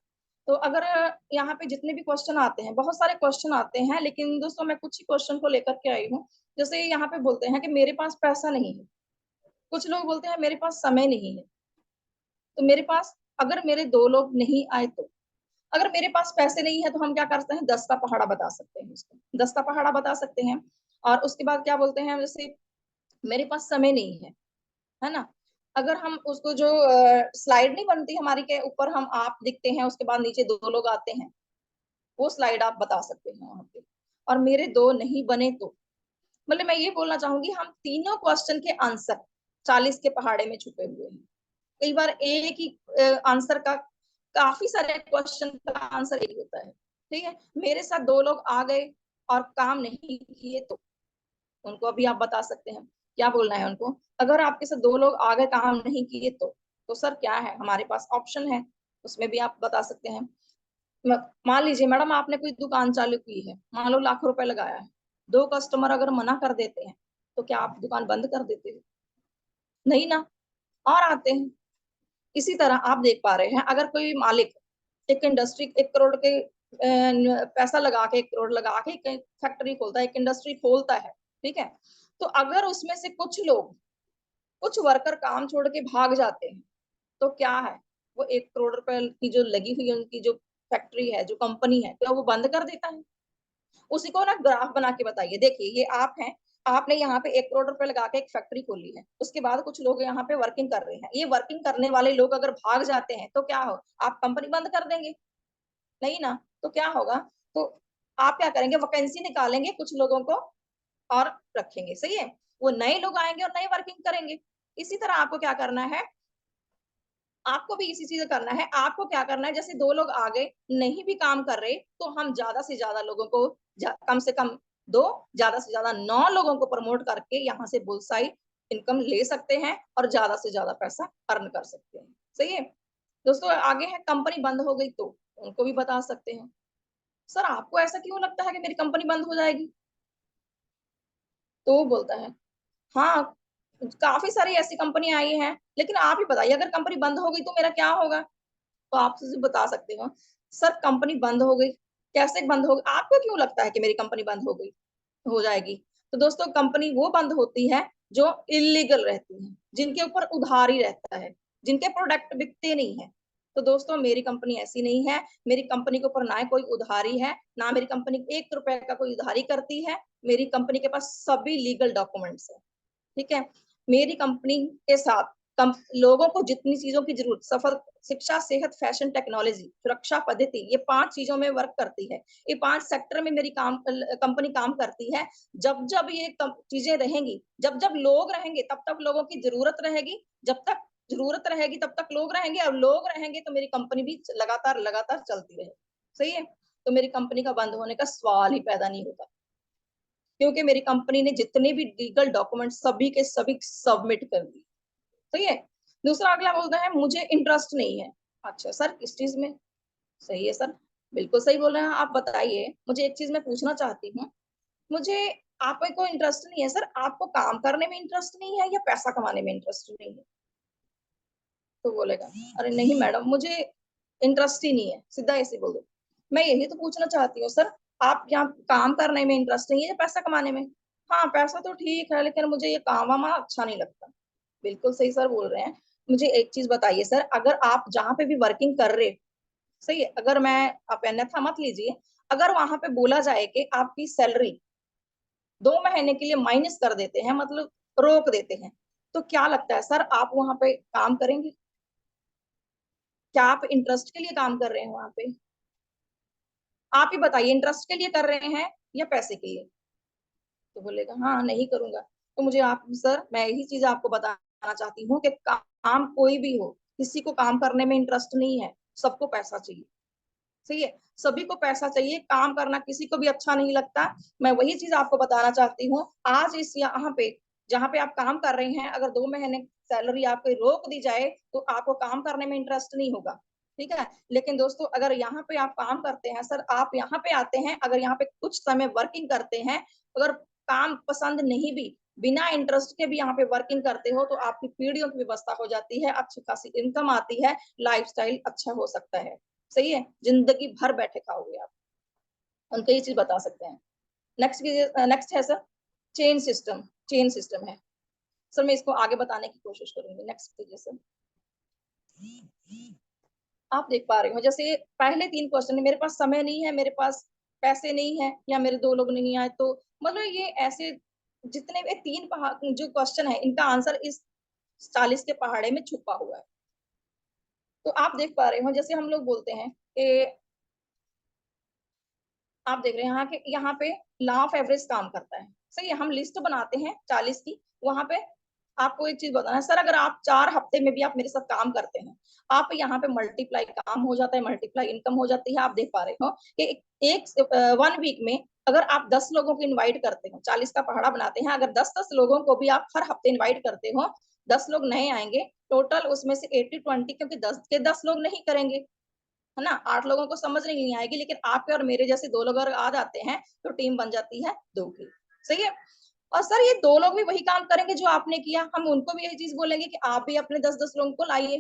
तो अगर यहाँ पे जितने भी क्वेश्चन आते हैं, बहुत सारे क्वेश्चन आते हैं, लेकिन दोस्तों मैं कुछ ही क्वेश्चन को लेकर के आई हूँ। जैसे यहाँ पे बोलते हैं कि मेरे पास पैसा नहीं है, कुछ लोग बोलते हैं मेरे पास समय नहीं है। तो मेरे पास, अगर मेरे दो लोग नहीं आए तो, अगर मेरे पास पैसे नहीं है तो हम क्या करते हैं, 10 का पहाड़ा बता सकते हैं, उसको 10 का पहाड़ा बता सकते हैं। और उसके बाद क्या बोलते हैं, जैसे मेरे पास समय नहीं है ना, अगर हम उसको जो स्लाइड नहीं बनती हमारी के ऊपर, हम आप दिखते हैं, उसके बाद नीचे दो लोग आते हैं, वो स्लाइड आप बता सकते हैं वहां पे। और मेरे दो नहीं बने तो, मतलब मैं ये बोलना चाहूंगी, हम तीनों क्वेश्चन के आंसर 40 के पहाड़े में छुपे हुए हैं। कई बार एक ही आंसर का, काफी सारे क्वेश्चन का आंसर एक होता है, ठीक है। मेरे साथ दो लोग आ गए और काम नहीं किए तो उनको अभी आप बता सकते हैं, क्या बोलना है उनको, अगर आपके साथ दो लोग आगे काम नहीं किए तो सर क्या है, हमारे पास ऑप्शन है, उसमें भी आप बता सकते हैं। मान लीजिए मैडम आपने कोई दुकान चालू की है, मान लो लाख रुपए लगाया है, दो कस्टमर अगर मना कर देते हैं, तो क्या आप दुकान बंद कर देते हो? नहीं ना, और आते हैं। इसी तरह आप देख पा रहे हैं, अगर कोई मालिक एक इंडस्ट्री, 1 करोड़ के पैसा लगा के, 1 करोड़ लगा के एक फैक्ट्री खोलता है, एक इंडस्ट्री खोलता है, ठीक है। तो अगर उसमें से कुछ वर्कर काम छोड़ के भाग जाते हैं तो क्या है, वो 1 करोड़ रुपए की जो लगी हुई उनकी जो फैक्ट्री है, जो कंपनी है, क्या वो बंद कर देता है? उसी को ना ग्राफ बना के बताइए। देखिए ये आप हैं, आपने यहाँ पे 1 करोड़ रुपए लगा के एक फैक्ट्री खोली है, उसके बाद कुछ लोग यहाँ पे वर्किंग कर रहे हैं। ये वर्किंग करने वाले लोग अगर भाग जाते हैं तो क्या हो, आप कंपनी बंद कर देंगे? नहीं ना। तो क्या होगा, तो आप क्या करेंगे, वैकेंसी निकालेंगे, कुछ लोगों को और रखेंगे। सही है, वो नए लोग आएंगे और नए वर्किंग करेंगे। इसी तरह आपको क्या करना है, आपको भी इसी चीज करना है। आपको क्या करना है, जैसे 2 लोग आगे नहीं भी काम कर रहे तो हम ज्यादा से ज्यादा लोगों को कम से कम 2, ज्यादा से ज्यादा 9 लोगों को प्रमोट करके यहाँ से बुलसाई इनकम ले सकते हैं और ज्यादा से ज्यादा पैसा अर्न कर सकते हैं। सही है दोस्तों। आगे है कंपनी बंद हो गई तो उनको भी बता सकते हैं। सर आपको ऐसा क्यों लगता है कि मेरी कंपनी बंद हो जाएगी? तो वो बोलता है हाँ, काफी सारी ऐसी कंपनी आई हैं, लेकिन आप ही बताइए अगर कंपनी बंद हो गई तो मेरा क्या होगा? तो आप बता सकते हो सर कंपनी बंद हो गई, कैसे बंद हो गई, आपको क्यों लगता है कि मेरी कंपनी बंद हो जाएगी? तो दोस्तों कंपनी वो बंद होती है जो इलीगल रहती है, जिनके ऊपर उधारी रहता है, जिनके प्रोडक्ट बिकते नहीं है। तो दोस्तों मेरी कंपनी ऐसी नहीं है। मेरी कंपनी के ऊपर ना कोई उधारी है, ना मेरी कंपनी 1 रुपए का कोई उधारी करती है। मेरी कंपनी के पास सभी लीगल डॉक्यूमेंट्स है। ठीक है, मेरी कंपनी के साथ लोगों को जितनी चीजों की जरूरत, सफल शिक्षा, सेहत, फैशन, टेक्नोलॉजी, सुरक्षा पद्धति, ये 5 चीजों में वर्क करती है। ये 5 सेक्टर में मेरी कंपनी काम करती है। जब जब ये चीजें रहेंगी, जब जब लोग रहेंगे तब तक लोगों की जरूरत रहेगी, जब तक जरूरत रहेगी तब तक लोग रहेंगे, और लोग रहेंगे तो मेरी कंपनी भी लगातार लगातार चलती रहे। सही है, तो मेरी कंपनी का बंद होने का सवाल ही पैदा नहीं होता, क्योंकि मेरी कंपनी ने जितने भी लीगल डॉक्यूमेंट सभी के सभी सबमिट कर दिए। सही है। दूसरा अगला बोलता है मुझे इंटरेस्ट नहीं है। अच्छा सर किस चीज में? सही है सर, बिल्कुल सही बोल रहे हैं आप। बताइए, मुझे एक चीज मैं पूछना चाहती हूँ, मुझे आपको इंटरेस्ट नहीं है सर, आपको काम करने में इंटरेस्ट नहीं है या पैसा कमाने में इंटरेस्ट नहीं है? तो बोलेगा अरे नहीं मैडम मुझे इंटरेस्ट ही नहीं है, सीधा ऐसे बोल दो। मैं यही तो पूछना चाहती हूँ सर, आप यहाँ काम करने में इंटरेस्ट नहीं है या पैसा कमाने में? हाँ पैसा तो ठीक है, लेकिन मुझे ये काम वाम अच्छा नहीं लगता। बिल्कुल सही सर बोल रहे हैं। मुझे एक चीज बताइए सर, अगर आप जहाँ पे भी वर्किंग कर रहे, सही है, अगर मैं, आप अन्यथा मत लीजिए, अगर वहां पे बोला जाए कि आपकी सैलरी 2 महीने के लिए माइनस कर देते हैं, मतलब रोक देते हैं, तो क्या लगता है सर आप वहां पे काम करेंगे? क्या आप इंटरेस्ट के लिए काम कर रहे हैं वहां पे? आप ही बताइए, इंटरेस्ट के लिए कर रहे हैं या पैसे के लिए? तो बोलेगा हाँ नहीं करूंगा। तो मुझे आप सर, मैं यही चीज आपको बताना चाहती हूँ कि काम कोई भी हो, किसी को काम करने में इंटरेस्ट नहीं है, सबको पैसा चाहिए। सही है, सभी को पैसा चाहिए, काम करना किसी को भी अच्छा नहीं लगता। मैं वही चीज आपको बताना चाहती हूँ। आज इस यहाँ पे जहाँ पे आप काम कर रहे हैं, अगर 2 महीने सैलरी आपको रोक दी जाए तो आपको काम करने में इंटरेस्ट नहीं होगा। ठीक है, लेकिन दोस्तों अगर यहाँ पे आप काम करते हैं सर, आप यहाँ पे आते हैं, अगर यहाँ पे कुछ समय वर्किंग करते हैं, अगर काम पसंद नहीं भी, बिना इंटरेस्ट के भी यहाँ पे वर्किंग करते हो, तो आपकी पीढ़ियों की व्यवस्था हो जाती है, अच्छी खासी इनकम आती है, लाइफस्टाइल अच्छा हो सकता है। सही है, जिंदगी भर बैठे खाओगे आप। उनको ये चीज बता सकते हैं। नेक्स्ट है सर चेन सिस्टम है। सर मैं इसको आगे बताने की कोशिश करूंगी। नेक्स्ट कीजिए सर। आप देख पा रहे हो जैसे पहले 3 क्वेश्चन, मेरे पास समय नहीं है, मेरे पास पैसे नहीं है, या मेरे 2 लोग नहीं आए, तो मतलब ये ऐसे जितने भी 3 जो क्वेश्चन है, इनका आंसर इस 40 के पहाड़े में छुपा हुआ है। तो आप देख पा रहे हो जैसे हम लोग बोलते हैं कि आप देख रहे हैं यहाँ पे लॉ ऑफ एवरेज काम करता है। सही है, हम लिस्ट बनाते हैं 40 की, वहां पे आपको एक चीज बताना है सर, अगर आप 4 हफ्ते में भी आप मेरे साथ काम करते हैं, आप यहाँ पे मल्टीप्लाई काम हो जाता है, मल्टीप्लाई इनकम हो जाती है। आप देख पा रहे हो कि एक 1 वीक में अगर आप 10 लोगों को इन्वाइट करते हो, 40 का पहाड़ा बनाते हैं, अगर 10-10 लोगों को भी आप हर हफ्ते इन्वाइट करते हो, 10 लोग नए आएंगे, टोटल उसमें से 80-20, क्योंकि 10 के 10 लोग नहीं करेंगे, है ना, 8 लोगों को समझ नहीं आएगी, लेकिन आपके और मेरे जैसे 2 लोग अगर आ जाते हैं तो टीम बन जाती है 2 की। सही है, और सर ये 2 लोग भी वही काम करेंगे जो आपने किया, हम उनको भी यही चीज बोलेंगे कि आप भी अपने 10-10 लोगों को लाइए।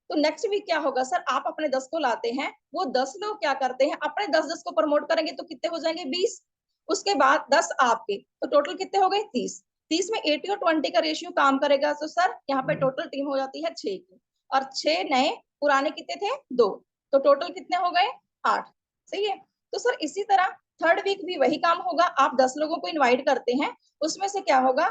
तो नेक्स्ट वीक क्या होगा सर, आप अपने 10 को लाते हैं, वो 10 लोग क्या करते हैं, अपने 10-10 को प्रमोट करेंगे, तो कितने हो जाएंगे 20, उसके बाद 10 आपके, तो टोटल कितने हो गए 30, 30 में 80 और 20 का रेशियो काम करेगा तो सर यहाँ पे टोटल टीम हो जाती है 6 की, और 6 नए, पुराने कितने थे 2, तो टोटल कितने हो गए 8। सही है। तो सर इसी तरह थर्ड वीक भी वही काम होगा। आप 10 लोगों को इन्वाइट करते हैं, उसमें से क्या होगा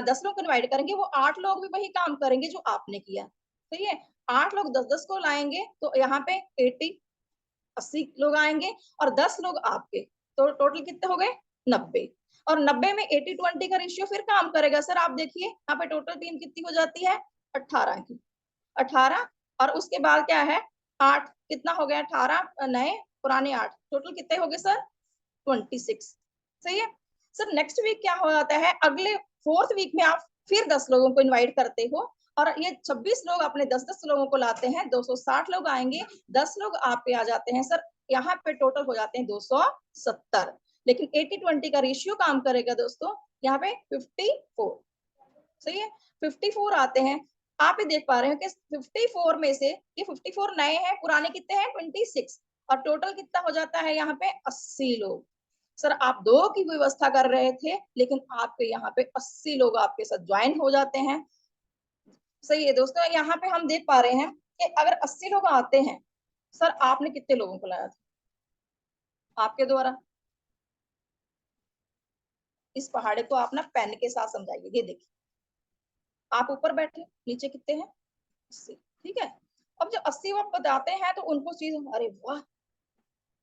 10 लोग को इन्वाइट करेंगे, वो 8 लोग भी वही काम करेंगे जो आपने किया। सही है। 8 लोग 10-10 को लाएंगे तो यहाँ पे 80 लोग आएंगे और 10 लोग आपके, तो टोटल कितने हो गए 90। और 90 में 80-20 का रेशियो फिर काम करेगा सर। आप देखिए यहाँ पे टोटल टीम कितनी हो जाती है 18 की, 18, और उसके बाद क्या है 8, कितना हो गया 18 नए, पुराने 8, टोटल कितने हो गए सर 26। सही है। सर नेक्स्ट वीक क्या हो जाता है, अगले 4th वीक में आप फिर 10 लोगों को इनवाइट करते हो और ये 26 लोग अपने 10-10 लोगों को लाते हैं, 260 लोग आएंगे, 10 लोग आप पे आ जाते हैं सर, यहाँ पे टोटल हो जाते हैं 270। लेकिन 80-20 का रेशियो काम करेगा दोस्तों यहाँ पे 54। सही है। 54 आते हैं। आप ही देख पा रहे हो कि 54 में से ये 54 नए हैं, पुराने कितने हैं 26, और टोटल कितना हो जाता है यहाँ पे 80 लोग। सर आप 2 की व्यवस्था कर रहे थे, लेकिन आपके यहाँ पे 80 लोग आपके साथ ज्वाइन हो जाते हैं। सही है दोस्तों। यहाँ पे हम देख पा रहे हैं कि अगर 80 लोग आते हैं, सर आपने कितने लोगों को लाया था आपके द्वारा? इस पहाड़े को आप ना पेन के साथ समझाइए। ये देखिए, आप ऊपर बैठे, नीचे कितने हैं 80। ठीक है। अब जब 80 वो बताते हैं तो उनको चीज, अरे वाह,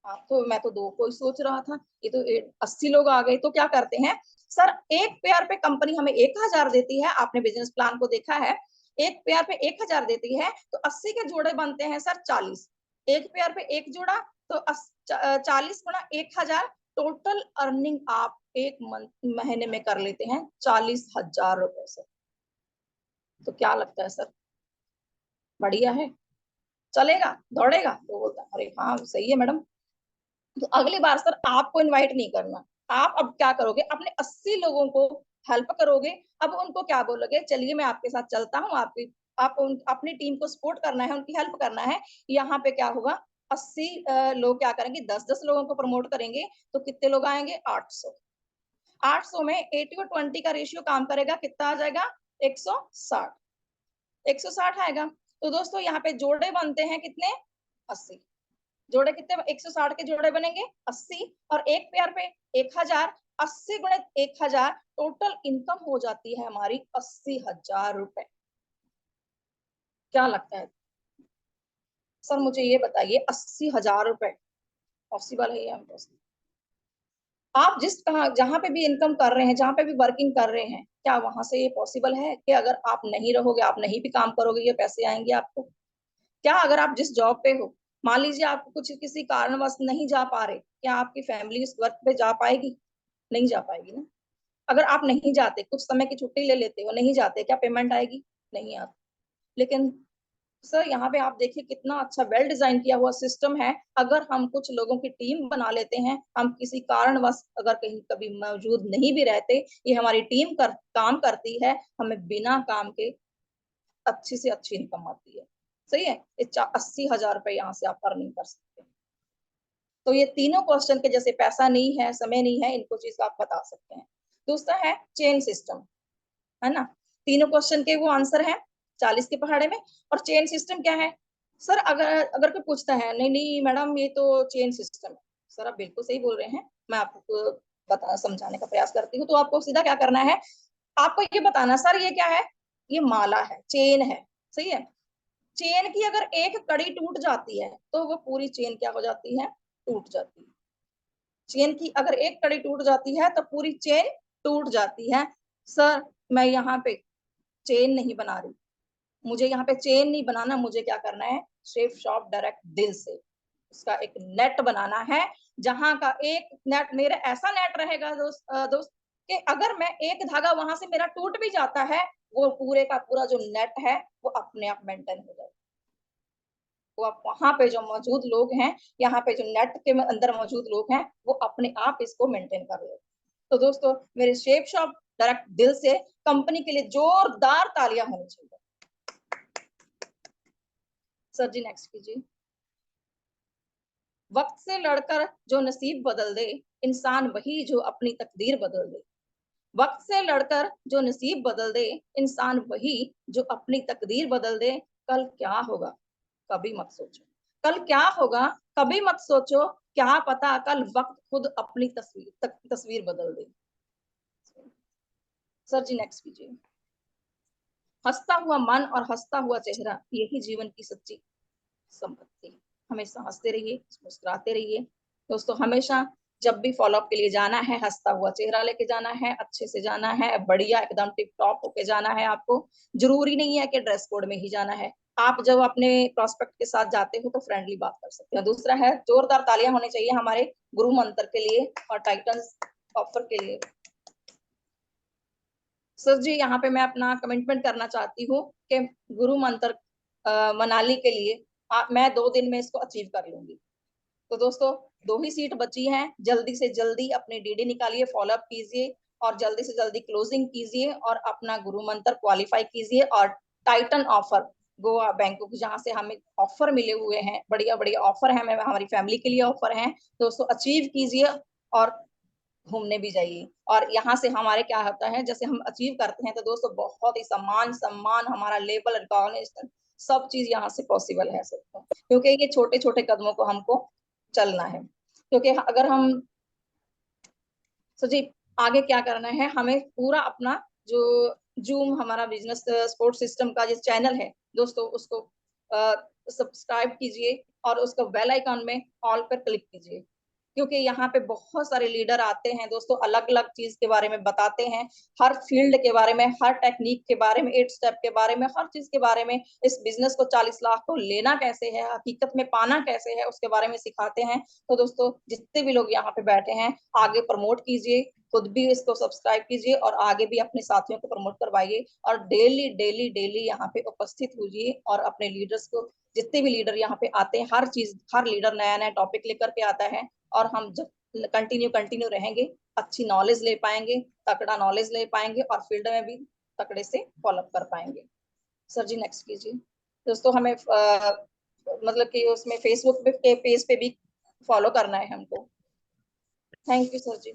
आप तो, मैं तो 2 को ही सोच रहा था, ये तो 80 लोग आ गए। तो क्या करते हैं सर, एक पेयर पे कंपनी हमें 1000 देती है, आपने बिजनेस प्लान को देखा है, एक पेयर पे 1000 देती है, तो 80 के जोड़े बनते हैं सर 40, एक पेयर पे एक जोड़ा, तो 40 गुणा 1000, टोटल अर्निंग आप एक महीने में कर लेते हैं 40,000 रुपए से। तो क्या लगता है सर, बढ़िया है, चलेगा, दौड़ेगा? तो बोलता है अरे हाँ सही है मैडम। तो अगली बार सर आपको इनवाइट नहीं करना, आप अब क्या करोगे, अपने 80 लोगों को हेल्प करोगे। अब उनको क्या बोलोगे, चलिए मैं आपके साथ चलता हूँ, आपकी आप अपनी टीम को सपोर्ट करना है, उनकी हेल्प करना है। यहाँ पे क्या होगा 80 लोग क्या करेंगे, 10-10 लोगों को प्रमोट करेंगे, तो कितने लोग आएंगे 800। 800 में 80 और 20 का रेशियो काम करेगा, कितना आ जाएगा 160, 160 आएगा। तो दोस्तों यहाँ पे जोड़े बनते हैं कितने 80, जोड़े कितने 160 के जोड़े बनेंगे 80, और एक पेयर पे 1000, 80 गुणित 1000, टोटल इनकम हो जाती है हमारी 80,000 रुपए। क्या लगता है सर, मुझे ये बताइए 80,000 रुपए पॉसिबल है ये इम्पॉसिबल? आप जिस कहा जहां पे भी इनकम कर रहे हैं, जहां पे भी वर्किंग कर रहे हैं, क्या वहां से ये पॉसिबल है कि अगर आप नहीं रहोगे, आप नहीं भी काम करोगे, ये पैसे आएंगे आपको? क्या अगर आप जिस जॉब पे हो, मान लीजिए आप कुछ किसी कारणवश नहीं जा पा रहे, क्या आपकी फैमिली इस वर्क पे जा पाएगी? नहीं जा पाएगी ना। अगर आप नहीं जाते, कुछ समय की छुट्टी ले लेते हो, नहीं जाते, क्या पेमेंट आएगी? नहीं आती। लेकिन सर यहाँ पे आप देखिए कितना अच्छा वेल डिजाइन किया हुआ सिस्टम है। अगर हम कुछ लोगों की टीम बना लेते हैं, हम किसी कारणवश अगर कहीं कभी मौजूद नहीं भी रहते, ये हमारी टीम काम करती है, हमें बिना काम के अच्छी से अच्छी इनकम आती है। सही है। 80,000 रुपए यहाँ से आप अर्निंग कर सकते हैं। तो ये तीनों क्वेश्चन के, जैसे पैसा नहीं है, समय नहीं है, इनको चीज आप बता सकते हैं। दूसरा है चेन सिस्टम, है ना। तीनों क्वेश्चन के वो आंसर है 40 के पहाड़े में। और चेन सिस्टम क्या है सर? अगर अगर कोई पूछता है नहीं नहीं मैडम ये तो चेन सिस्टम है, सर आप बिल्कुल सही बोल रहे हैं, मैं आपको समझाने का प्रयास करती हूँ। तो आपको सीधा क्या करना है, आपको ये बताना सर ये क्या है, ये माला है, चेन है। सही है। चेन की अगर एक कड़ी टूट जाती है तो वो पूरी चेन क्या हो जाती है, टूट जाती है। चेन की अगर एक कड़ी टूट जाती है तो पूरी चेन टूट जाती है। सर मैं यहाँ पे चेन नहीं बना रही, मुझे यहाँ पे चेन नहीं बनाना, मुझे क्या करना है, शेफ शॉप डायरेक्ट दिल से उसका एक नेट बनाना है, जहां का एक नेट मेरा ऐसा नेट रहेगा दोस्त कि अगर मैं एक धागा वहां से मेरा टूट भी जाता है, वो पूरे का पूरा जो नेट है वो अपने आप मेंटेन हो जाएगा। वो आप वहां पे जो मौजूद लोग हैं, यहाँ पे जो नेट के अंदर मौजूद लोग हैं, वो अपने आप इसको मेंटेन कर रहे हैं। तो दोस्तों मेरे शेप शॉप डायरेक्ट दिल से कंपनी के लिए जोरदार तालियां होनी चाहिए। सर जी नेक्स्ट कीजिए। वक्त से लड़कर जो नसीब बदल दे, इंसान वही जो अपनी तकदीर बदल दे। वक्त से लड़कर जो नसीब बदल दे, इंसान वही जो अपनी तकदीर बदल दे। कल क्या होगा कभी मत सोचो, कल क्या होगा कभी मत सोचो, क्या पता कल वक्त खुद अपनी तस्वीर बदल दे। सर जी नेक्स्ट कीजिए। हंसता हुआ मन और हंसता हुआ चेहरा, यही जीवन की सच्ची संपत्ति। हमेशा हंसते रहिए, मुस्कुराते रहिए दोस्तों। हमेशा जब भी फॉलोअप के लिए जाना है, हंसता हुआ चेहरा लेके जाना है, अच्छे से जाना है, बढ़िया एकदम टिप टॉप होके जाना है। आपको जरूरी नहीं है कि ड्रेस कोड में ही जाना है। आप जब अपने प्रोस्पेक्ट के साथ जाते हो तो फ्रेंडली बात कर सकते हो। दूसरा है, जोरदार तालियां होनी चाहिए हमारे गुरु मंत्र के लिए और टाइटन्स ऑफर के लिए। सर जी यहाँ पे मैं अपना कमिटमेंट करना चाहती हूँ कि गुरु मंत्र मनाली के लिए मैं 2 दिन में इसको अचीव कर लूंगी। तो दोस्तों 2 ही सीट बची हैं, जल्दी से जल्दी अपनी डीडी निकालिए, फॉलोअप कीजिए और जल्दी से जल्दी क्लोजिंग कीजिए और अपना गुरु मंत्र क्वालिफाई कीजिए। और टाइटन ऑफर गोवा बैंकॉक, जहां से हमें ऑफर मिले हुए हैं, बढ़िया बढ़िया ऑफर है, हमारी फैमिली के लिए ऑफर है दोस्तों, अचीव कीजिए और घूमने भी जाइए। और यहाँ से हमारे क्या होता है, जैसे हम अचीव करते हैं तो दोस्तों बहुत ही सम्मान हमारा लेवल रिकॉग्निशन सब चीज यहाँ से पॉसिबल है सबको, क्योंकि ये छोटे छोटे कदमों को हमको चलना है। क्योंकि अगर हम जी आगे क्या करना है, हमें पूरा अपना जो जूम हमारा बिजनेस सपोर्ट सिस्टम का जो चैनल है दोस्तों, उसको सब्सक्राइब कीजिए और उसको बेल आइकन में ऑल पर क्लिक कीजिए, क्योंकि यहाँ पे बहुत सारे लीडर आते हैं दोस्तों, अलग अलग चीज के बारे में बताते हैं, हर फील्ड के बारे में, हर टेक्निक के बारे में, 8 स्टेप के बारे में, हर चीज के बारे में, इस बिजनेस को 40 लाख को लेना कैसे है, हकीकत में पाना कैसे है, उसके बारे में सिखाते हैं। तो दोस्तों जितने भी लोग यहाँ पे बैठे हैं, आगे प्रमोट कीजिए, खुद भी इसको सब्सक्राइब कीजिए और आगे भी अपने साथियों को प्रमोट करवाइए और डेली डेली डेली यहाँ पे उपस्थित होइए और अपने लीडर्स को, जितने भी लीडर यहाँ पे आते हैं, हर लीडर नया नया टॉपिक लेकर के आता है और हम जब कंटिन्यू रहेंगे, अच्छी नॉलेज ले पाएंगे, तकड़ा नॉलेज ले पाएंगे और फील्ड में भी तकड़े से फॉलोअप कर पाएंगे। सर जी नेक्स्ट कीजिए। दोस्तों हमें मतलब कि उसमें फेसबुक के पेज पे भी फॉलो करना है हमको। Thank you sir ji.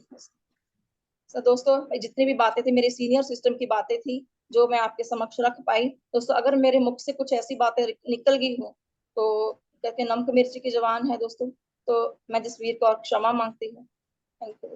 Sir दोस्तों जितनी भी बातें थी, मेरे सीनियर सिस्टम की बातें थी जो मैं आपके समक्ष रख पाई दोस्तों। अगर मेरे मुख से कुछ ऐसी बातें निकल गई हो तो कहते नमक मिर्ची की जवान है दोस्तों, तो मैं जसवीर को क्षमा मांगती हूँ। Thank you.